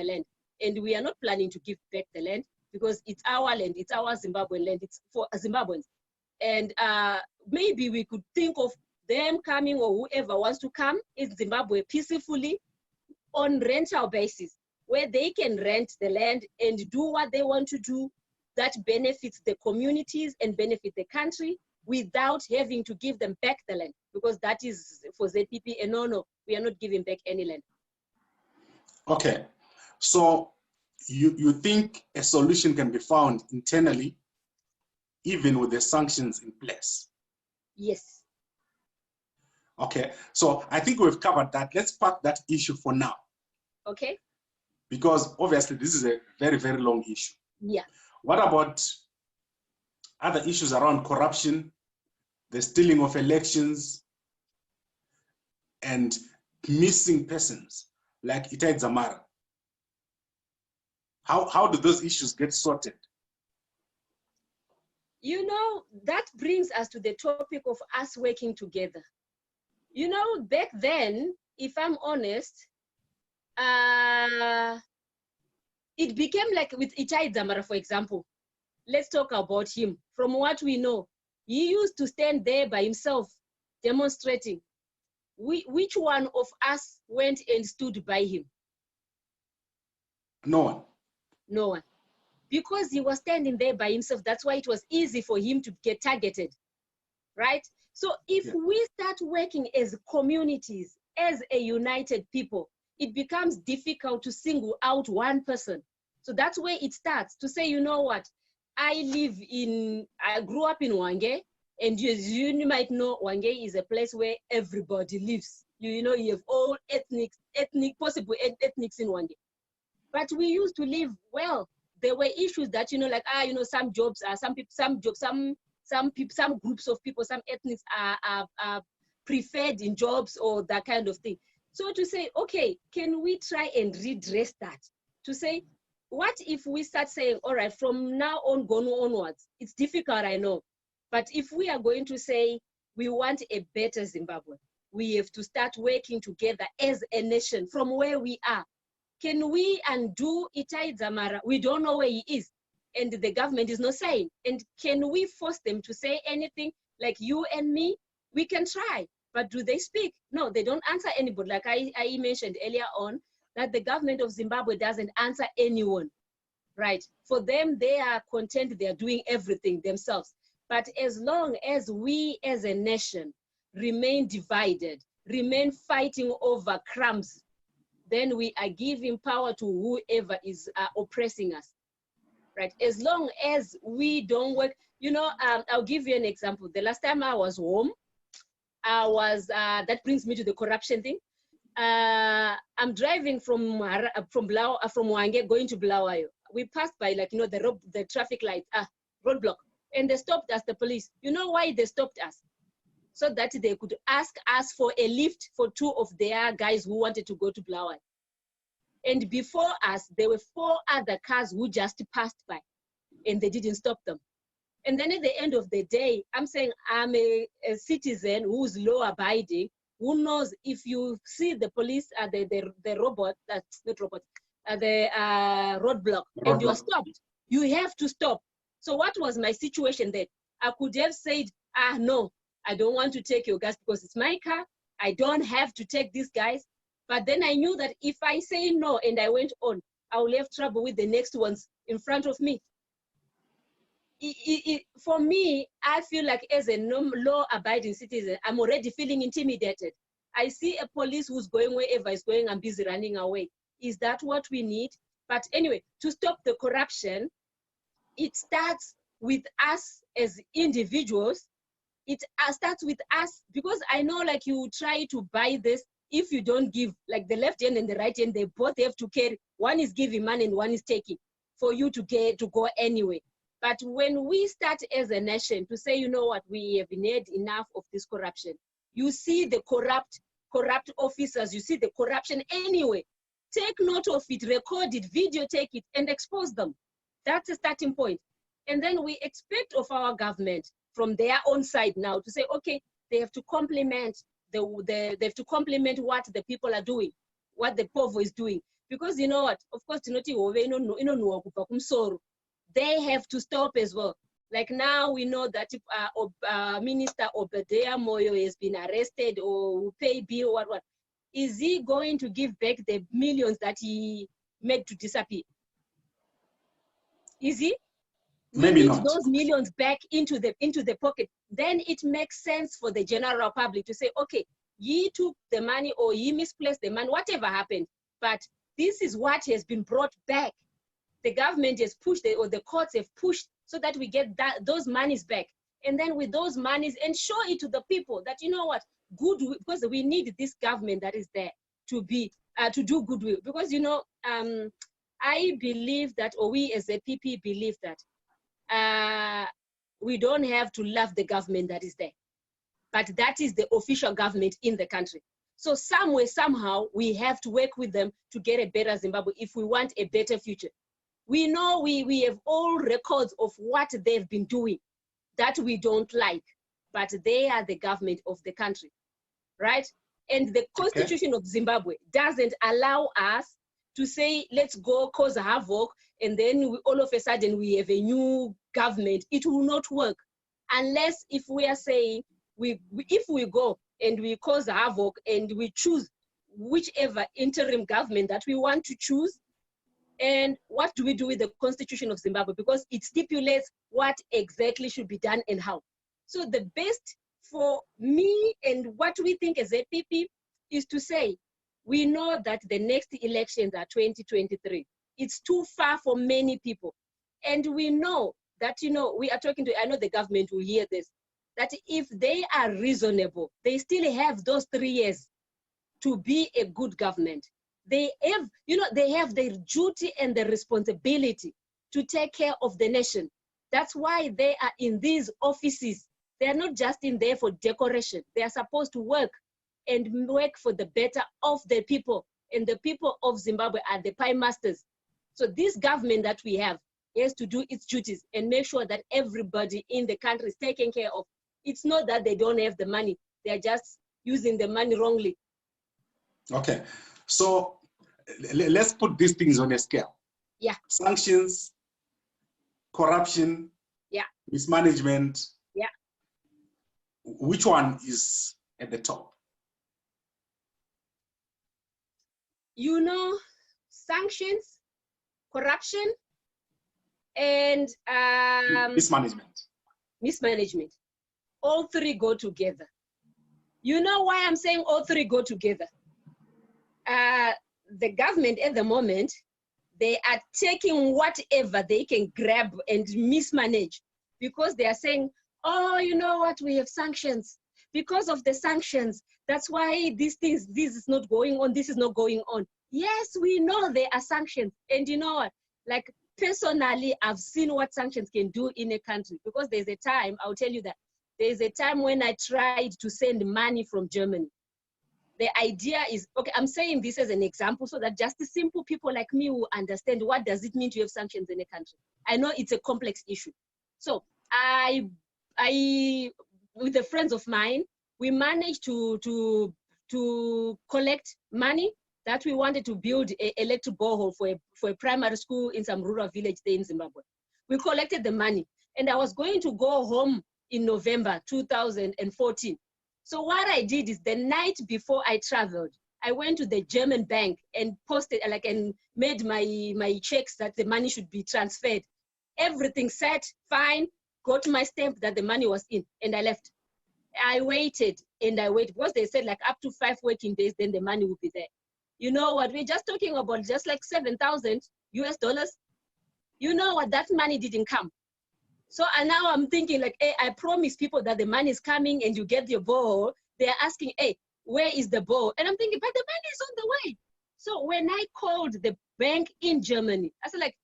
Speaker 2: land, and we are not planning to give back the land because it's our land, it's our Zimbabwean land, it's for Zimbabweans. And maybe we could think of them coming, or whoever wants to come in Zimbabwe peacefully on rental basis, where they can rent the land and do what they want to do that benefits the communities and benefit the country without having to give them back the land, because that is for ZPP, and no, we are not giving back any land.
Speaker 1: Okay, so you think a solution can be found internally, even with the sanctions in place?
Speaker 2: Yes.
Speaker 1: Okay, so I think we've covered that. Let's park that issue for now.
Speaker 2: Okay.
Speaker 1: Because obviously this is a very, very long issue.
Speaker 2: Yeah.
Speaker 1: What about other issues around corruption, the stealing of elections, and missing persons like Itai Dzamara? How do those issues get sorted?
Speaker 2: You know, that brings us to the topic of us working together. You know, back then, if I'm honest, it became like with Itai Dzamara, for example. Let's talk about him. From what we know, he used to stand there by himself demonstrating. Which one of us went and stood by him?
Speaker 1: No one.
Speaker 2: No one. Because he was standing there by himself, that's why it was easy for him to get targeted, right? So if we start working as communities, as a united people, it becomes difficult to single out one person. So that's where it starts, to say, you know what, I grew up in Hwange, and as you might know, Hwange is a place where everybody lives. You know, you have all possible ethnics in Hwange. But we used to live well. There were issues that, you know, like, some jobs, some groups of people, some ethnics are preferred in jobs or that kind of thing. So to say, okay, can we try and redress that? To say, what if we start saying, all right, from now on, going onwards, it's difficult, I know. But if we are going to say, we want a better Zimbabwe, we have to start working together as a nation from where we are. Can we undo Itai Dzamara? We don't know where he is, and the government is not saying. And can we force them to say anything? Like you and me, we can try, but do they speak? No, they don't answer anybody. Like I mentioned earlier on, that the government of Zimbabwe doesn't answer anyone, right? For them, they are content, they are doing everything themselves. But as long as we as a nation remain divided, remain fighting over crumbs, then we are giving power to whoever is oppressing us, right? As long as we don't work, you know, I'll give you an example. The last time I was home, that brings me to the corruption thing. I'm driving from Hwange going to Bulawayo. We passed by, like, you know, the traffic light, roadblock, and they stopped us, the police. You know why they stopped us? So that they could ask us for a lift for 2 of their guys who wanted to go to Bulawayo. And before us, there were 4 other cars who just passed by, and they didn't stop them. And then at the end of the day, I'm saying I'm a citizen who's law-abiding, who knows if you see the police at the robot, that's not robot, the roadblock, and you are stopped, you have to stop. So what was my situation then? I could have said, no, I don't want to take your guys because it's my car. I don't have to take these guys. But then I knew that if I say no and I went on, I will have trouble with the next ones in front of me. For me, I feel like as a law-abiding citizen, I'm already feeling intimidated. I see a police who's going wherever is going, I'm busy running away. Is that what we need? But anyway, to stop the corruption, it starts with us as individuals. It starts with us, because I know, like, you try to buy this, if you don't give, like the left hand and the right hand, they both have to carry. One is giving money and one is taking for you to go anyway. But when we start as a nation to say, you know what, we have had enough of this corruption. You see the corrupt officers, you see the corruption anyway. Take note of it, record it, videotape it, and expose them. That's a starting point. And then we expect of our government from their own side now to say, okay, they have to complement they have to complement what the people are doing, what the povo is doing. Because you know what, of course, they have to stop as well. Like now we know that Minister Obadiah Moyo has been arrested or will pay bill, what. Is he going to give back the millions that he made to disappear. Easy?
Speaker 1: Maybe
Speaker 2: we need
Speaker 1: not.
Speaker 2: those millions back into the pocket. Then it makes sense for the general public to say, okay, ye took the money or ye misplaced the money, whatever happened, but this is what has been brought back. The government has pushed, or the courts have pushed, so that we get those monies back. And then with those monies, and show it to the people that, you know what, goodwill, because we need this government that is there to be, to do goodwill. Because, you know, I believe that, or we as a PP believe that we don't have to love the government that is there, but that is the official government in the country. So somewhere, somehow, we have to work with them to get a better Zimbabwe if we want a better future. We know we have all records of what they've been doing that we don't like, but they are the government of the country, right? And the Constitution of Zimbabwe doesn't allow us to say, let's go cause havoc, and then all of a sudden we have a new government. It will not work unless if we are saying, if we go and we cause havoc and we choose whichever interim government that we want to choose. And what do we do with the Constitution of Zimbabwe? Because it stipulates what exactly should be done and how. So the best for me and what we think as a PP is to say, we know that the next elections are 2023. It's too far for many people. And we know that, you know, we are talking to, I know the government will hear this, that if they are reasonable, they still have those 3 years to be a good government. They have, you know, they have their duty and the responsibility to take care of the nation. That's why they are in these offices. They are not just in there for decoration. They are supposed to work and work for the better of the people. And the people of Zimbabwe are the prime masters. So this government that we have has to do its duties and make sure that everybody in the country is taken care of. It's not that they don't have the money. They're just using the money wrongly.
Speaker 1: Okay. So let's put these things on a scale.
Speaker 2: Yeah.
Speaker 1: Sanctions, corruption,
Speaker 2: yeah,
Speaker 1: mismanagement.
Speaker 2: Yeah.
Speaker 1: Which one is at the top?
Speaker 2: You know, sanctions, corruption, and
Speaker 1: mismanagement.
Speaker 2: Mismanagement. All three go together. You know why I'm saying all three go together? The government at the moment, they are taking whatever they can grab and mismanage, because they are saying, oh, you know what, we have sanctions. Because of the sanctions, that's why this is not going on, this is not going on. Yes, we know there are sanctions. And you know what, like personally, I've seen what sanctions can do in a country, because there's a time, I'll tell you that, there's a time when I tried to send money from Germany. The idea is, okay, I'm saying this as an example so that just the simple people like me will understand what does it mean to have sanctions in a country. I know it's a complex issue. So I with the friends of mine, we managed to collect money that we wanted to build an electric borehole for a primary school in some rural village there in Zimbabwe. We collected the money, and I was going to go home in November 2014. So what I did is the night before I traveled, I went to the German bank and posted, and made my checks that the money should be transferred. Everything set, fine, got my stamp that the money was in, and I left. I waited and I waited, because they said like up to 5 working days, then the money will be there. You know what, we're just talking about just like $7,000 US. You know what, that money didn't come. So and now I'm thinking like, hey, I promise people that the money is coming and you get your ball. They're asking, hey, where is the ball? And I'm thinking, but the money is on the way. So when I called the bank in Germany, I said like,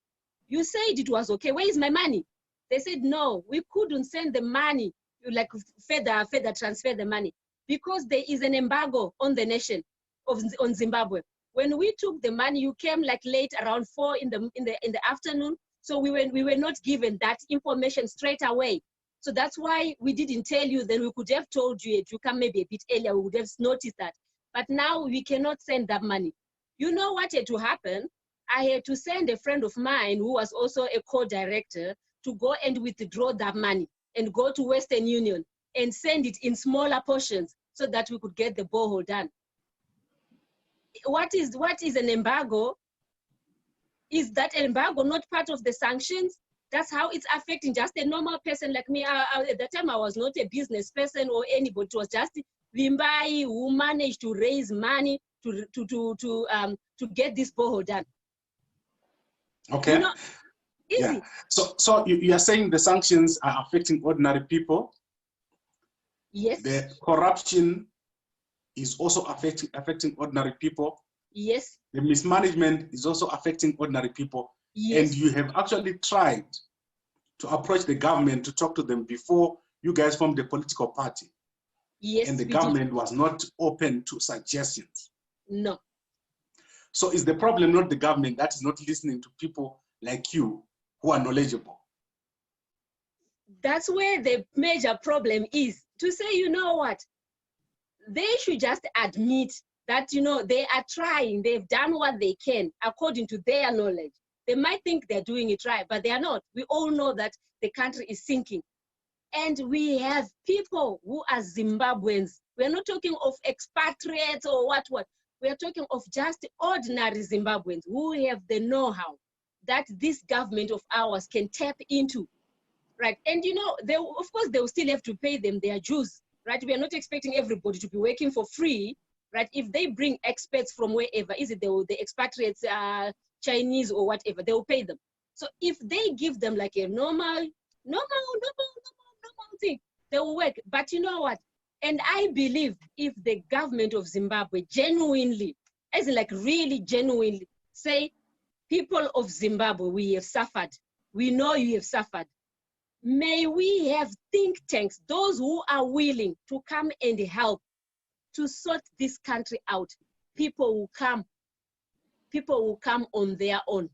Speaker 2: you said it was okay, where is my money? They said, no, we couldn't send the money, like further transfer the money, because there is an embargo on the nation on Zimbabwe. When we took the money, you came like late, around 4 in the afternoon. So we were not given that information straight away. So that's why we didn't tell you. Then we could have told you if you come maybe a bit earlier, we would have noticed that. But now we cannot send that money. You know what had to happen? I had to send a friend of mine who was also a co-director to go and withdraw that money and go to Western Union and send it in smaller portions so that we could get the borehole done. What is an embargo? Is that embargo not part of the sanctions? That's how it's affecting just a normal person like me. At that time, I was not a business person or anybody. It was just Vimbai who managed to raise money to get this borehole done.
Speaker 1: Okay.
Speaker 2: You know, easy.
Speaker 1: Yeah. So you are saying the sanctions are affecting ordinary people?
Speaker 2: Yes.
Speaker 1: The corruption is also affecting ordinary people?
Speaker 2: Yes.
Speaker 1: The mismanagement is also affecting ordinary people?
Speaker 2: Yes.
Speaker 1: And you have actually tried to approach the government to talk to them before you guys formed the political party?
Speaker 2: Yes.
Speaker 1: And the government was not open to suggestions?
Speaker 2: No.
Speaker 1: So is the problem not the government that is not listening to people like you who are knowledgeable?
Speaker 2: That's where the major problem is. To say, you know what, they should just admit that, you know, they are trying, they've done what they can according to their knowledge. They might think they're doing it right, but they are not. We all know that the country is sinking. And we have people who are Zimbabweans. We're not talking of expatriates or what. We're talking of just ordinary Zimbabweans who have the know-how that this government of ours can tap into, right? And you know, of course, they will still have to pay them their dues, right? We are not expecting everybody to be working for free, right? If they bring experts from wherever, is it the expatriates, Chinese or whatever, they will pay them. So if they give them like a normal thing, they will work. But you know what? And I believe if the government of Zimbabwe genuinely, as in like really genuinely say, people of Zimbabwe, we have suffered. We know you have suffered. May we have think tanks, those who are willing to come and help to sort this country out. People will come on their own.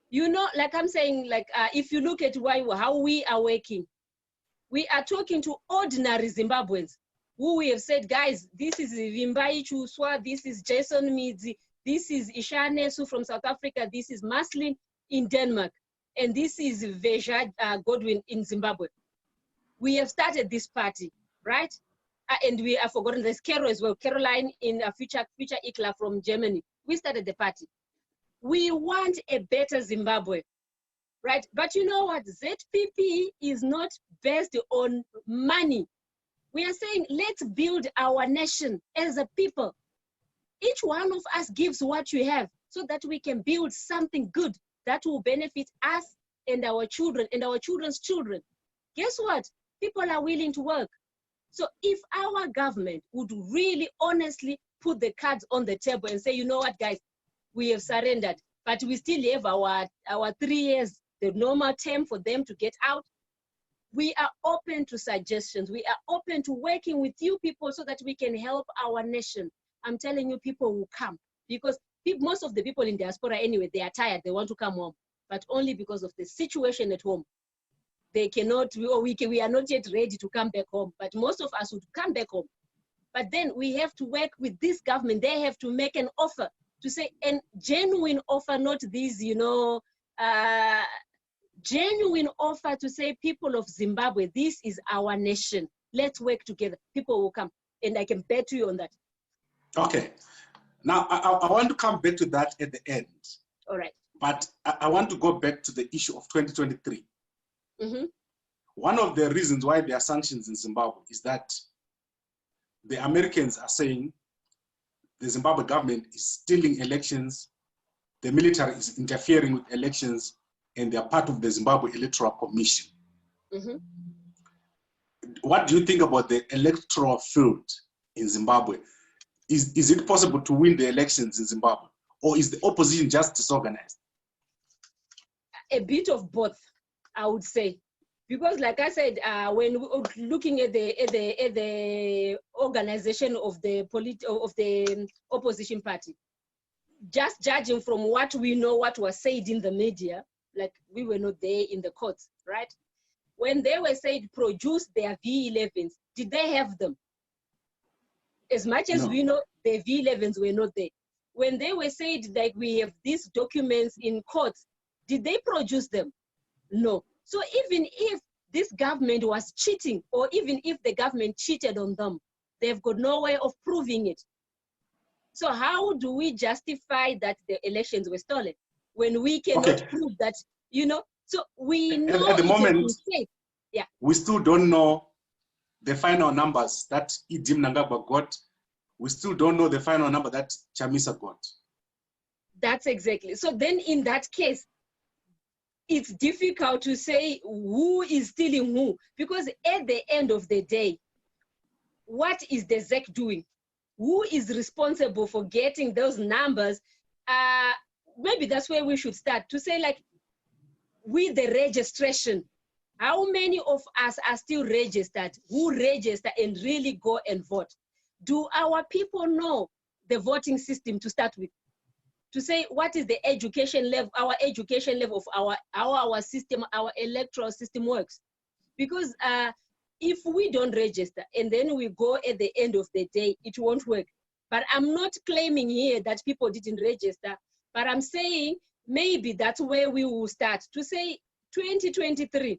Speaker 2: You know, like I'm saying, like if you look at how we are working, we are talking to ordinary Zimbabweans who we have said, guys, this is Vimbai Chiwuswa, this is Jason Midzi, this is Ishanesu from South Africa, this is Maslin in Denmark, and this is Veja Godwin in Zimbabwe. We have started this party, right? And we have forgotten there's Carol as well, Caroline in Future Ikla from Germany. We started the party. We want a better Zimbabwe, right? But you know what? ZPP is not based on money. We are saying, let's build our nation as a people. Each one of us gives what you have so that we can build something good that will benefit us and our children and our children's children. Guess what? People are willing to work. So if our government would really honestly put the cards on the table and say, you know what, guys, we have surrendered, but we still have our 3 years, the normal term for them to get out. We are open to suggestions. We are open to working with you people so that we can help our nation. I'm telling you, people will come because most of the people in diaspora anyway, they are tired. They want to come home, but only because of the situation at home. They cannot, we are not yet ready to come back home, but most of us would come back home. But then we have to work with this government. They have to make an offer to say, a genuine offer, not these, you know, genuine offer to say, people of Zimbabwe, this is our nation. Let's work together. People will come, and I can bet you on that.
Speaker 1: Okay. Now, I want to come back to that at the end.
Speaker 2: All right.
Speaker 1: But I want to go back to the issue of 2023.
Speaker 2: Mm-hmm.
Speaker 1: One of the reasons why there are sanctions in Zimbabwe is that the Americans are saying the Zimbabwe government is stealing elections, the military is interfering with elections, and they are part of the Zimbabwe Electoral Commission.
Speaker 2: Mm-hmm.
Speaker 1: What do you think about the electoral field in Zimbabwe? Is it possible to win the elections in Zimbabwe, or is the opposition just disorganized?
Speaker 2: A bit of both, I would say, because like I said, when looking at the organization of the opposition party, just judging from what we know, what was said in the media, like we were not there in the courts, right? When they were said produce their V11s, did they have them? As much as we know, the V11s were not there. When they were said like we have these documents in courts, did they produce them? No. So even if this government was cheating, or even if the government cheated on them, they've got no way of proving it. So how do we justify that the elections were stolen? when we cannot prove that, you know. So we know
Speaker 1: at the moment,
Speaker 2: yeah,
Speaker 1: we still don't know the final numbers that Mnangagwa got. We still don't know the final number that Chamisa got.
Speaker 2: That's exactly. So then in that case, it's difficult to say who is stealing who, because at the end of the day, what is the ZEC doing? Who is responsible for getting those numbers? Maybe that's where we should start, to say, like, with the registration, how many of us are still registered? Who register and really go and vote? Do our people know the voting system to start with? To say what is the education level, our education level of our system, our electoral system works. Because if we don't register and then we go at the end of the day, it won't work. But I'm not claiming here that people didn't register, but I'm saying maybe that's where we will start, to say 2023,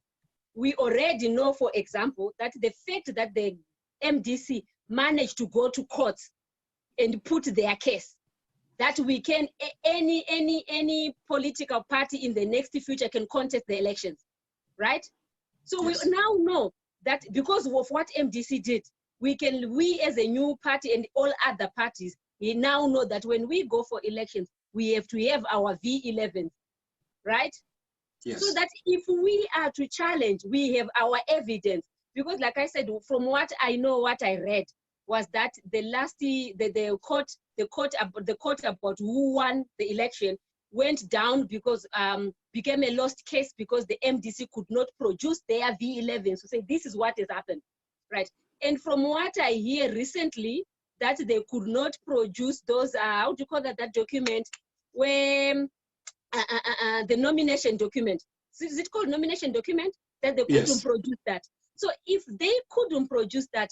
Speaker 2: we already know, for example, that the fact that the MDC managed to go to court and put their case, that we can, any political party in the next future can contest the elections, right? So yes, we now know that because of what MDC did, we as a new party and all other parties, we now know that when we go for elections, we have to have our V11, right? Yes. So that if we are to challenge, we have our evidence. Because like I said, from what I know, what I read was that the court about who won the election went down because became a lost case because the MDC could not produce their V11. So say this is what has happened, right? And from what I hear recently, that they could not produce those how do you call that document when the nomination document. Is it called nomination document? That they couldn't produce that. So if they couldn't produce that,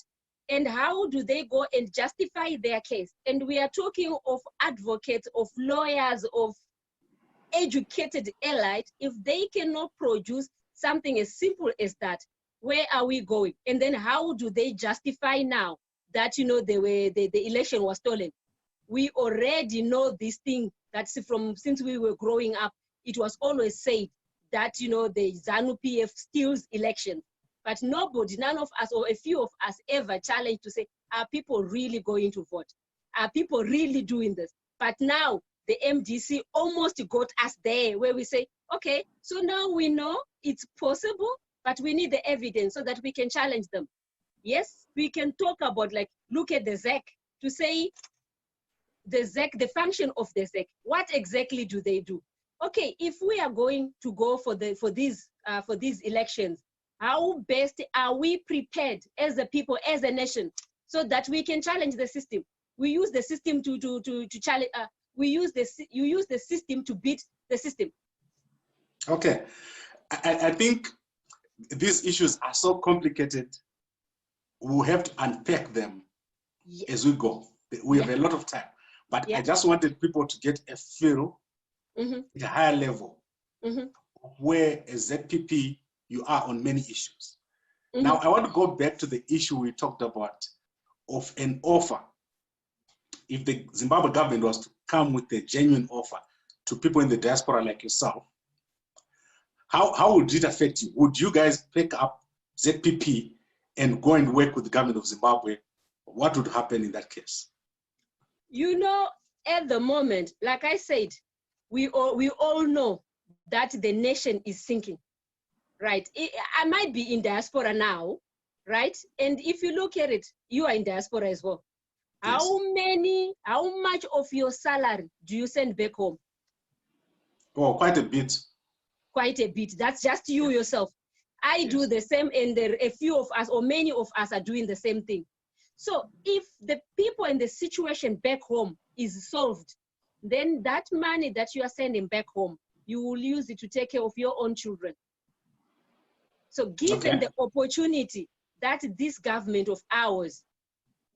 Speaker 2: and how do they go and justify their case? And we are talking of advocates, of lawyers, of educated elite. If they cannot produce something as simple as that, where are we going? And then how do they justify now that, you know, the election was stolen? We already know this thing that since we were growing up, it was always said that, you know, the ZANU-PF steals elections. But nobody, none of us, or a few of us ever challenged to say, are people really going to vote? Are people really doing this? But now the MDC almost got us there where we say, okay, so now we know it's possible, but we need the evidence so that we can challenge them. Yes, we can talk about, like, look at the ZEC to say the ZEC, the function of the ZEC, what exactly do they do? Okay, if we are going to go for these elections, how best are we prepared as a people, as a nation, so that we can challenge the system? We use the system to challenge. You use the system to beat the system.
Speaker 1: Okay, I think these issues are so complicated. We'll have to unpack them as we go. We have a lot of time, but I just wanted people to get a feel at a higher level where as ZPP you are on many issues. Now, I want to go back to the issue we talked about of an offer. If the Zimbabwe government was to come with a genuine offer to people in the diaspora like yourself, how would it affect you? Would you guys pick up ZPP and go and work with the government of Zimbabwe? What would happen in that case?
Speaker 2: You know, at the moment, like I said, we all know that the nation is sinking. Right, I might be in diaspora now, right? And if you look at it, you are in diaspora as well. Yes. How much of your salary do you send back home?
Speaker 1: Oh, quite a bit.
Speaker 2: Quite a bit. That's just you yourself. I do the same, and a few of us, or many of us, are doing the same thing. So if the people in the situation back home is solved, then that money that you are sending back home, you will use it to take care of your own children. So given the opportunity that this government of ours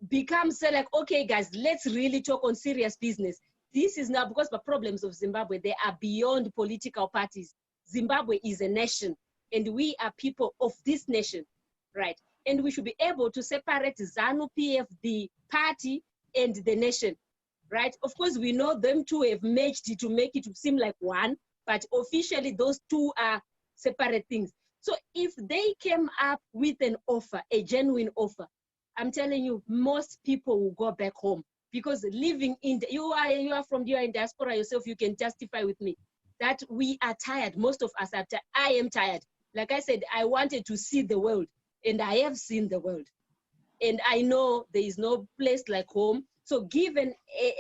Speaker 2: becomes like, okay, guys, let's really talk on serious business. This is now, because the problems of Zimbabwe, they are beyond political parties. Zimbabwe is a nation, and we are people of this nation, right? And we should be able to separate ZANU-PF, the party, and the nation. right? Of course, we know them two have merged to make it seem like one, but officially those two are separate things. So if they came up with an offer, a genuine offer, I'm telling you, most people will go back home, because living in you are in diaspora yourself, you can justify with me that we are tired. Most of us are tired. I am tired. Like I said, I wanted to see the world, and I have seen the world. And I know there is no place like home. So given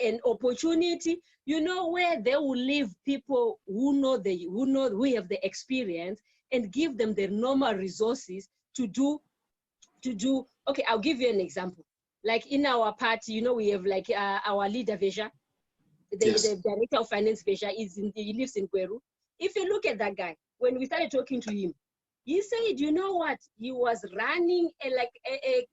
Speaker 2: an opportunity, you know, where they will leave people who have the experience, and give them the normal resources to do. Okay, I'll give you an example. Like in our party, you know, we have like our leader Vesha, the director of finance Vesha, he lives in Kweru. If you look at that guy, when we started talking to him, he said, you know what, he was running a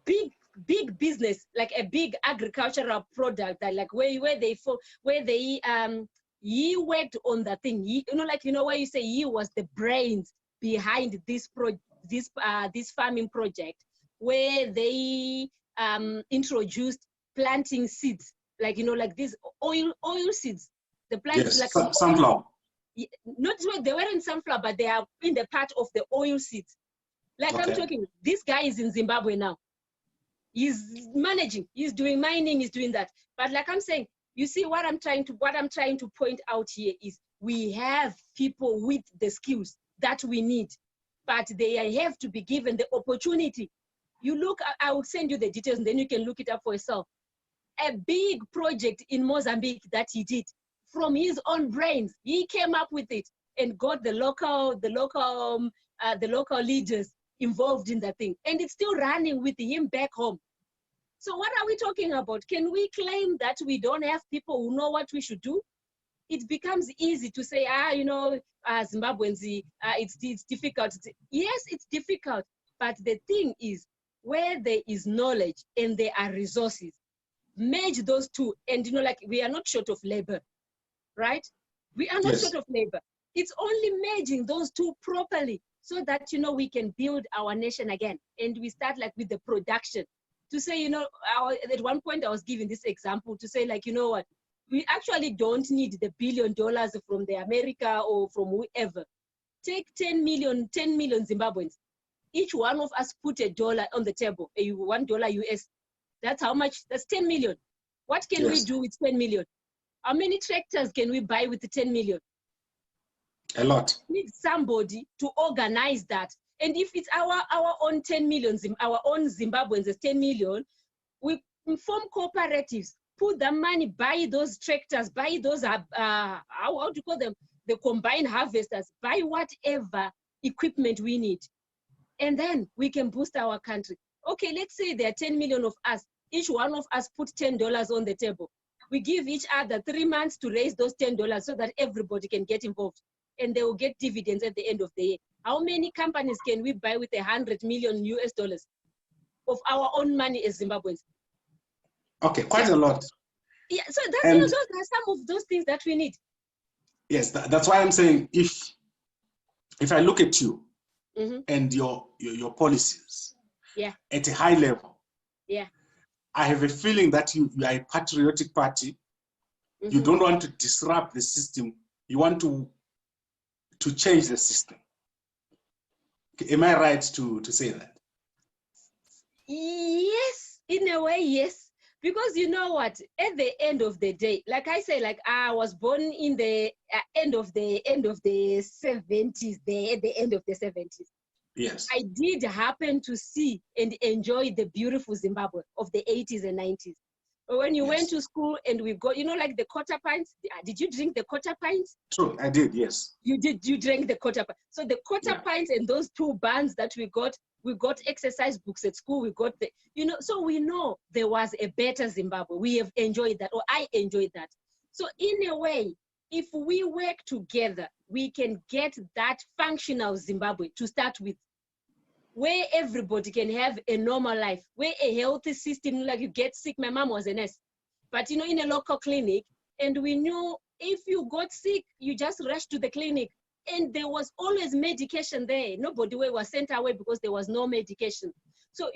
Speaker 2: big business, like a big agricultural product, that like where he worked on that thing. Where you say he was the brains behind this farming project, where they introduced planting seeds, like these oil seeds. The plants,
Speaker 1: yes, like sunflower.
Speaker 2: Not they weren't sunflower, but they are in the part of the oil seeds. Like I'm talking, this guy is in Zimbabwe now. He's managing, he's doing mining, he's doing that. But like I'm saying, you see what I'm trying to point out here is we have people with the skills that we need, but they have to be given the opportunity. You look, I will send you the details and then you can look it up for yourself. A big project in Mozambique that he did from his own brains. He came up with it and got the local leaders involved in that thing, and it's still running with him back home. So what are we talking about? Can we claim that we don't have people who know what we should do? It becomes easy to say, Zimbabweans, it's difficult. Yes, it's difficult, but the thing is, where there is knowledge and there are resources, merge those two, and we are not short of labor, right? We are not short of labor. It's only merging those two properly, so that we can build our nation again. And we start with the production. To say, at one point I was giving this example to say, what, we actually don't need the $1 billion from the America or from whoever. Take 10 million Zimbabweans. Each one of us put $1 on the table, $1 US. That's how much? That's 10 million. What can we do with 10 million? How many tractors can we buy with the 10 million?
Speaker 1: A lot.
Speaker 2: We need somebody to organize that. And if it's our own 10 million, our own Zimbabweans is 10 million, we form cooperatives, put the money, buy those tractors, buy those, how do you call them? The combined harvesters, buy whatever equipment we need. And then we can boost our country. Okay, let's say there are 10 million of us. Each one of us put $10 on the table. We give each other 3 months to raise those $10 so that everybody can get involved. And they will get dividends at the end of the year. How many companies can we buy with $100 million US of our own money as Zimbabweans?
Speaker 1: Okay, quite a lot.
Speaker 2: Yeah, so that's, those are some of those things that we need.
Speaker 1: Yes, that's why I'm saying if I look at you and your policies at a high level, I have a feeling that you are a patriotic party. You don't want to disrupt the system. You want to change the system. Am I right to say that?
Speaker 2: Yes, in a way, yes. Because you know what, at the end of the day, like I say, I was born in the end of the 70s, at the end of the 70s.
Speaker 1: Yes.
Speaker 2: I did happen to see and enjoy the beautiful Zimbabwe of the 80s and 90s. When you went to school and we got, the quarter pints, did you drink the quarter pints?
Speaker 1: True, I did, yes.
Speaker 2: You drank the quarter pints. So the quarter pints and those 2 bands that we got exercise books at school, we got so we know there was a better Zimbabwe. We have enjoyed that, or I enjoyed that. So in a way, if we work together, we can get that functional Zimbabwe to start with, where everybody can have a normal life, where a healthy system, you get sick. My mom was a nurse, but in a local clinic, and we knew if you got sick, you just rushed to the clinic, and there was always medication there. Nobody was sent away because there was no medication. So,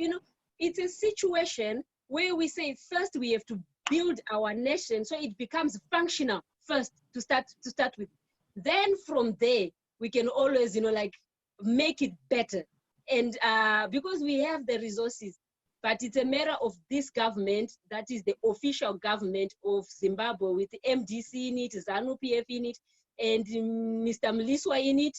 Speaker 2: it's a situation where we say first we have to build our nation so it becomes functional first to start with. Then from there, we can always, you know, like make it better. And because we have the resources, but it's a matter of this government, that is the official government of Zimbabwe, with the MDC in it, ZANU-PF in it, and Mr. Chiwuswa in it,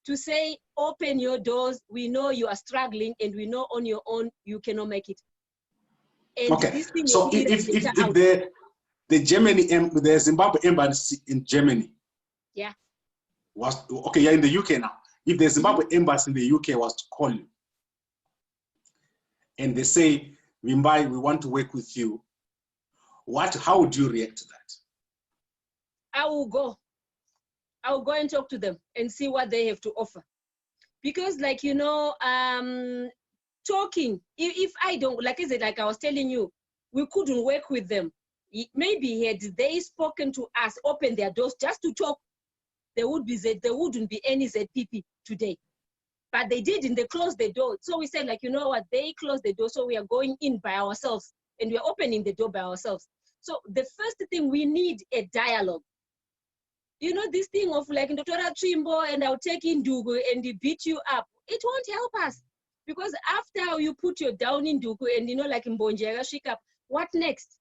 Speaker 2: to say, open your doors. We know you are struggling, and we know on your own you cannot make it. And
Speaker 1: okay,
Speaker 2: this thing
Speaker 1: so if the Zimbabwe embassy in Germany,
Speaker 2: yeah,
Speaker 1: was okay, you're in the UK now. If the Zimbabwe embassy in the UK was to call you and they say, Vimbai, we want to work with you, how would you react to that?
Speaker 2: I will go and talk to them and see what they have to offer. Because, like, you know, talking, if I don't, like I said, like I was telling you, we couldn't work with them. Maybe had they spoken to us, opened their doors just to talk, there wouldn't be any ZPP today. But they didn't, they closed the door. So we said, like, you know what, they closed the door, so we are going in by ourselves, and we're opening the door by ourselves. So the first thing, we need a dialogue. You know, this thing of like, Dr. Trimbo, and I'll take in Dugu and beat you up, it won't help us. Because after you put your down in Dugu and, you know, like in Mbonjera, Shikap, what next?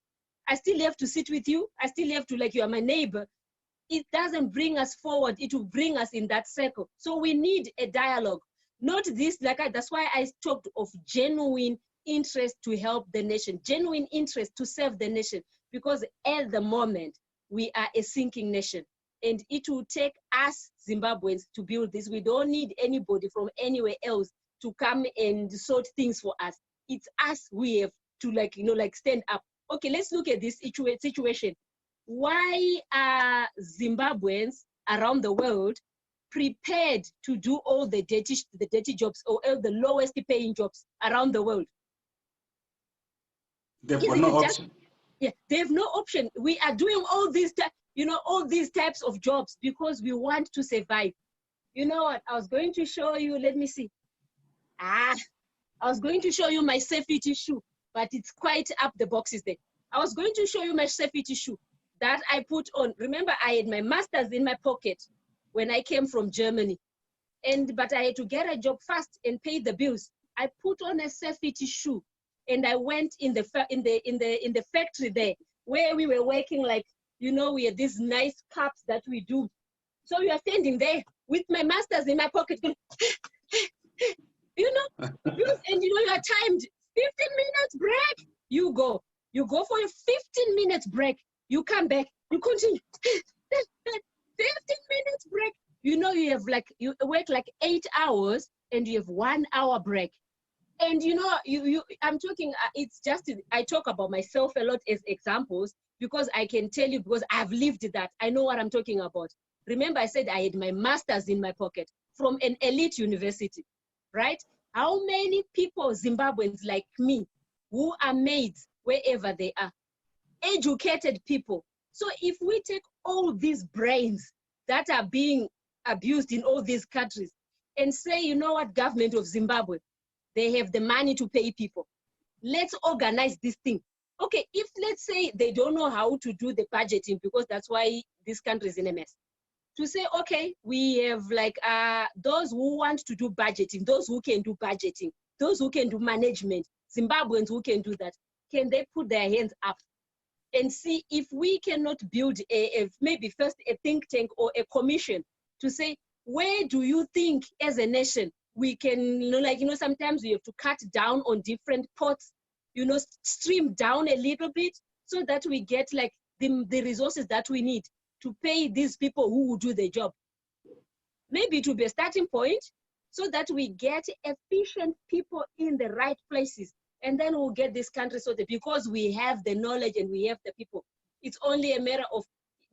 Speaker 2: I still have to sit with you. I still have to, like, you are my neighbor. It doesn't bring us forward. It will bring us in that circle. So we need a dialogue. Not this, that's why I talked of genuine interest to help the nation, genuine interest to serve the nation, because at the moment, we are a sinking nation. And it will take us Zimbabweans to build this. We don't need anybody from anywhere else to come and sort things for us. It's us, we have to, like, you know, like stand up. Okay, let's look at this situation. Why are Zimbabweans around the world prepared to do all the dirty jobs, or all the lowest paying jobs around the world?
Speaker 1: They've got no option.
Speaker 2: Yeah, they have no option. We are doing all these, you know, all these types of jobs because we want to survive. You know what? I was going to show you. Let me see. I was going to show you my safety shoe, but it's quite up the boxes there. I was going to show you my safety shoe that I put on. Remember, I had my master's in my pocket when I came from Germany, but I had to get a job fast and pay the bills. I put on a safety shoe, and I went in the factory there where we were working, like, you know, we had these nice cups that we do. So we are standing there with my master's in my pocket, going, you know, and you know, you are timed 15 minutes break. You go for your 15 minutes break. You come back, you continue. 15 minutes break. You know, you have like, you work like 8 hours and you have 1 hour break. And you know, I'm talking, it's just, I talk about myself a lot as examples because I can tell you, because I've lived that. I know what I'm talking about. Remember, I said I had my master's in my pocket from an elite university, right? How many people, Zimbabweans like me, who are maids wherever they are, educated people? So if we take all these brains that are being abused in all these countries and say, you know what, government of Zimbabwe, they have the money to pay people. Let's organize this thing. Okay, if let's say they don't know how to do the budgeting, because that's why this country is in a mess. To say, okay, we have like those who want to do budgeting, those who can do budgeting, those who can do management, Zimbabweans who can do that, can they put their hands up and see if we cannot build maybe first a think tank or a commission to say, where do you think as a nation we can, you know, like, you know, sometimes we have to cut down on different pots, you know, stream down a little bit so that we get like the resources that we need to pay these people who will do the job. Maybe it will be a starting point so that we get efficient people in the right places. And then we'll get this country sorted because we have the knowledge and we have the people. It's only a matter of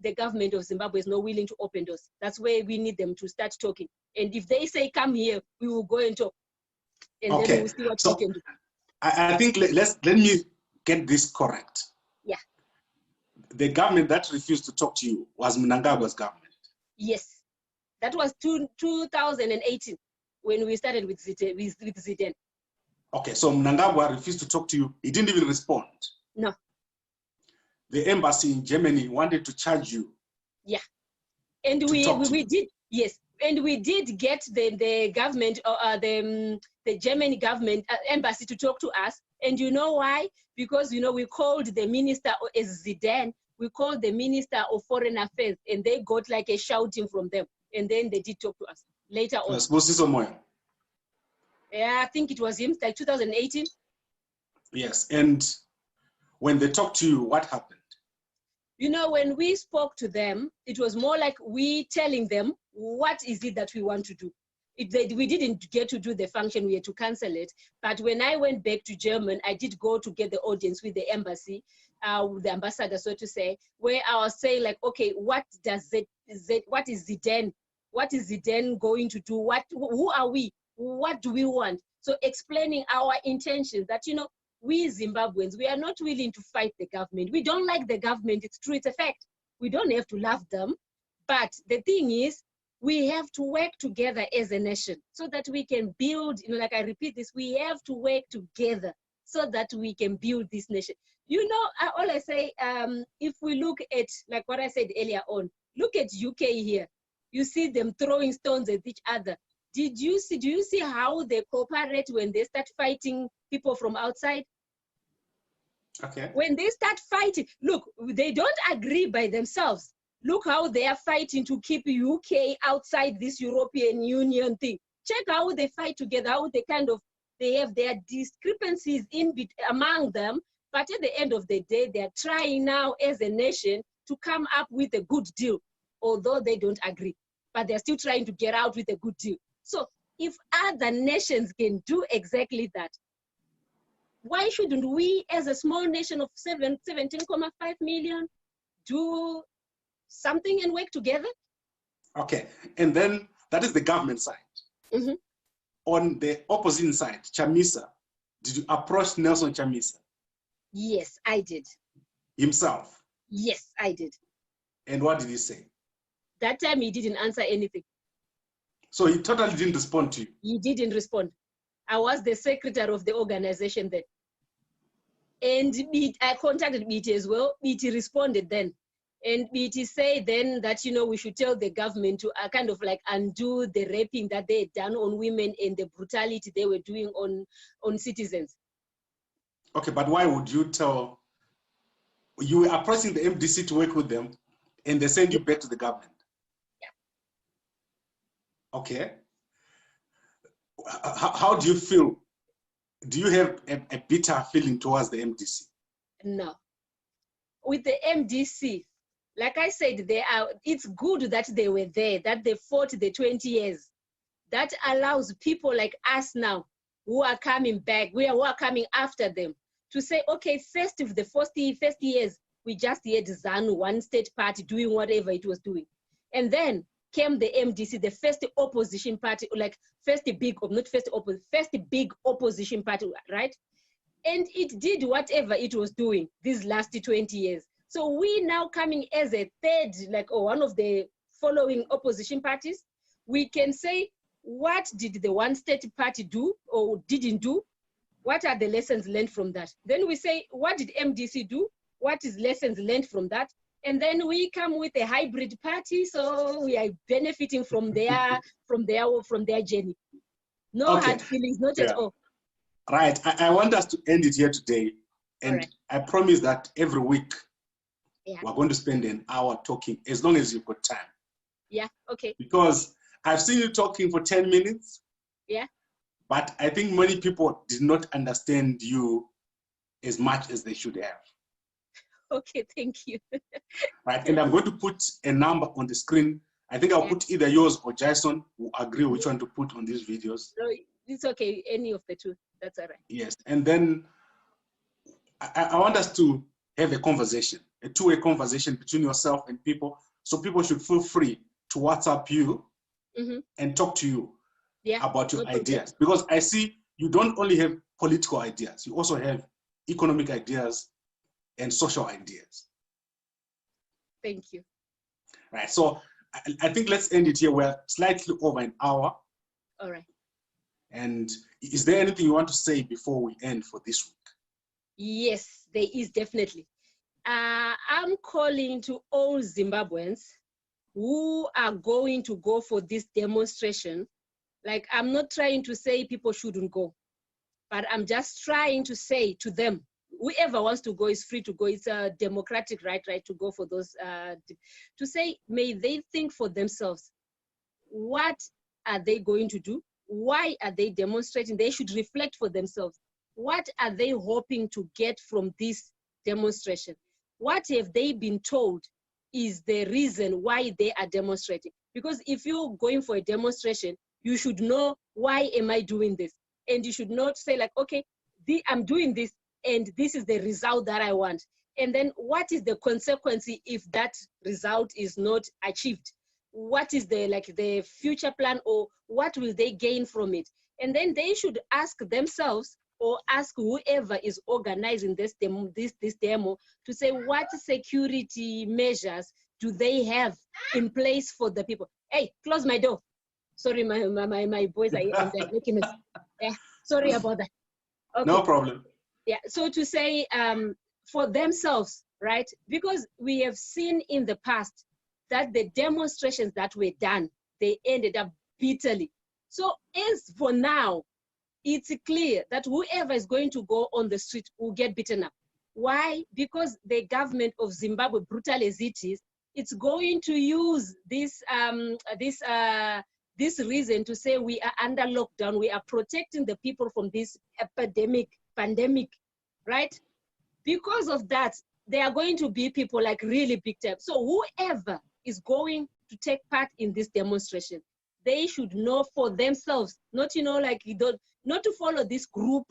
Speaker 2: the government of Zimbabwe is not willing to open doors. That's where we need them to start talking. And if they say, come here, we will go and talk. And then we'll see what we can do.
Speaker 1: I think let me get this correct.
Speaker 2: Yeah.
Speaker 1: The government that refused to talk to you was Mnangagwa's government.
Speaker 2: Yes. That was 2018 when we started with Zidane.
Speaker 1: Okay, so Mnangagwa refused to talk to you. He didn't even respond.
Speaker 2: No.
Speaker 1: The embassy in Germany wanted to charge you.
Speaker 2: Yeah. And we did, yes. And we did get the government, the German government embassy to talk to us. And you know why? Because, you know, we called the minister as Zidane, we called the minister of foreign affairs, and they got like a shouting from them. And then they did talk to us later on. Yeah, I think it was him, like 2018.
Speaker 1: Yes, and when they talked to you, what happened?
Speaker 2: You know, when we spoke to them, it was more like we telling them what is it that we want to do. We didn't get to do the function, we had to cancel it. But when I went back to Germany, I did go to get the audience with the embassy, the ambassador, so to say, where I was saying like, okay, what is Zidane? What is Zidane going to do? Who are we? What do we want? So explaining our intentions that, you know, we Zimbabweans, we are not willing to fight the government. We don't like the government, it's true, it's a fact. We don't have to love them. But the thing is, we have to work together as a nation so that we can build, you know, like I repeat this, we have to work together so that we can build this nation. You know, all I say, if we look at, like what I said earlier on, look at UK here. You see them throwing stones at each other. Do you see how they cooperate when they start fighting people from outside?
Speaker 1: Okay.
Speaker 2: When they start fighting, look, they don't agree by themselves. Look how they are fighting to keep UK outside this European Union thing. Check how they fight together, how they have their discrepancies among them. But at the end of the day, they're trying now as a nation to come up with a good deal, although they don't agree. But they're still trying to get out with a good deal. So if other nations can do exactly that, why shouldn't we, as a small nation of 17.5 million, do something and work together?
Speaker 1: Okay, and then that is the government side.
Speaker 2: Mm-hmm.
Speaker 1: On the opposite side, Chamisa, did you approach Nelson Chamisa?
Speaker 2: Yes, I did.
Speaker 1: Himself?
Speaker 2: Yes, I did.
Speaker 1: And what did he say?
Speaker 2: That time he didn't answer anything.
Speaker 1: So he totally didn't respond to you?
Speaker 2: He didn't respond. I was the secretary of the organization then. And I contacted BT as well. BT responded then. And BT said then that, you know, we should tell the government to kind of like undo the raping that they had done on women and the brutality they were doing on citizens.
Speaker 1: Okay, but why would you tell, you were approaching the MDC to work with them and they send you back to the government? Yeah. Okay. How do you feel? Do you have a bitter feeling towards the MDC?
Speaker 2: No. With the MDC, like I said, it's good that they were there, that they fought the 20 years. That allows people like us now who are coming back, who are coming after them, to say, okay, first of the first years, we just had ZANU, one state party, doing whatever it was doing. And then came the MDC, the first opposition party, like first big opposition party, right? And it did whatever it was doing these last 20 years. So we now coming as a third, like, or one of the following opposition parties, we can say, what did the one state party do or didn't do? What are the lessons learned from that? Then we say, what did MDC do? What is lessons learned from that? And then we come with a hybrid party, so we are benefiting from their journey. No hard feelings, not at all.
Speaker 1: Right. I want us to end it here today, and
Speaker 2: right.
Speaker 1: I promise that every week we're going to spend an hour talking, as long as you've got time.
Speaker 2: Yeah. Okay.
Speaker 1: Because I've seen you talking for 10 minutes.
Speaker 2: Yeah.
Speaker 1: But I think many people did not understand you as much as they should have.
Speaker 2: Okay, thank you.
Speaker 1: Right, and I'm going to put a number on the screen. I think I'll put either yours or Jason will agree which one to put on these videos.
Speaker 2: No, it's okay, any of the two, that's all right.
Speaker 1: Yes, and then I want us to have a conversation, a two-way conversation between yourself and people. So people should feel free to WhatsApp you and talk to you about your ideas. Because I see you don't only have political ideas, you also have economic ideas and social ideas.
Speaker 2: Thank you.
Speaker 1: Right, so I think let's end it here. We're slightly over an hour.
Speaker 2: All right.
Speaker 1: And is there anything you want to say before we end for this week?
Speaker 2: Yes, there is definitely. I'm calling to all Zimbabweans who are going to go for this demonstration. Like, I'm not trying to say people shouldn't go, but I'm just trying to say to them, whoever wants to go is free to go. It's a democratic right to go for those, to say, may they think for themselves, what are they going to do? Why are they demonstrating? They should reflect for themselves. What are they hoping to get from this demonstration? What have they been told is the reason why they are demonstrating? Because if you're going for a demonstration, you should know, why am I doing this? And you should not say like, okay, I'm doing this and this is the result that I want. And then what is the consequence if that result is not achieved? What is the future plan, or what will they gain from it? And then they should ask themselves, or ask whoever is organizing this demo to say, what security measures do they have in place for the people? Hey, close my door. Sorry, my boys are making us. Yeah, sorry about that. Okay.
Speaker 1: No problem.
Speaker 2: Yeah, so to say, for themselves, right? Because we have seen in the past that the demonstrations that were done, they ended up bitterly. So as for now, it's clear that whoever is going to go on the street will get beaten up. Why? Because the government of Zimbabwe, brutal as it is, it's going to use this reason to say we are under lockdown, we are protecting the people from this pandemic, right? Because of that, there are going to be people like really big time. So whoever is going to take part in this demonstration, they should know for themselves, not, not to follow this group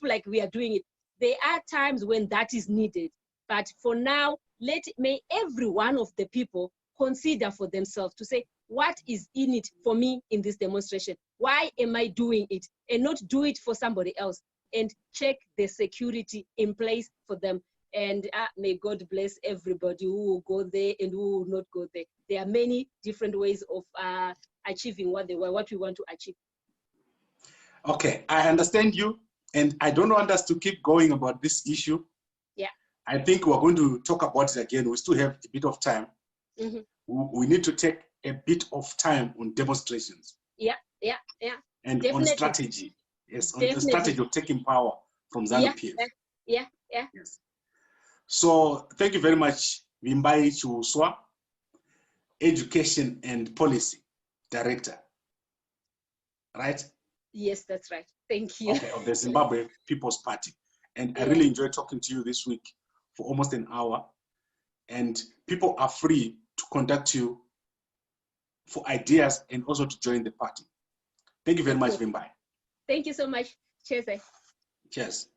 Speaker 2: like we are doing it. There are times when that is needed, but for now, may every one of the people consider for themselves to say, what is in it for me in this demonstration? Why am I doing it? And not do it for somebody else, and check the security in place for them. And may God bless everybody who will go there and who will not go there. There are many different ways of achieving what we want to achieve.
Speaker 1: Okay, I understand you, and I don't want us to keep going about this issue.
Speaker 2: Yeah.
Speaker 1: I think we're going to talk about it again. We still have a bit of time.
Speaker 2: Mm-hmm.
Speaker 1: We need to take a bit of time on demonstrations.
Speaker 2: Yeah.
Speaker 1: And
Speaker 2: definitely.
Speaker 1: on strategy. Yes, on
Speaker 2: Definitely.
Speaker 1: the strategy of taking power from ZANU-PF.
Speaker 2: Yeah.
Speaker 1: Yes. So thank you very much, Vimbai Chiwuswa, Education and Policy Director. Right?
Speaker 2: Yes, that's right. Thank you.
Speaker 1: Okay, of the Zimbabwe People's Party. And I really enjoyed talking to you this week for almost an hour. And people are free to contact you for ideas and also to join the party. Thank you very much, Vimbai.
Speaker 2: Thank you so much. Cheers.
Speaker 1: Cheers.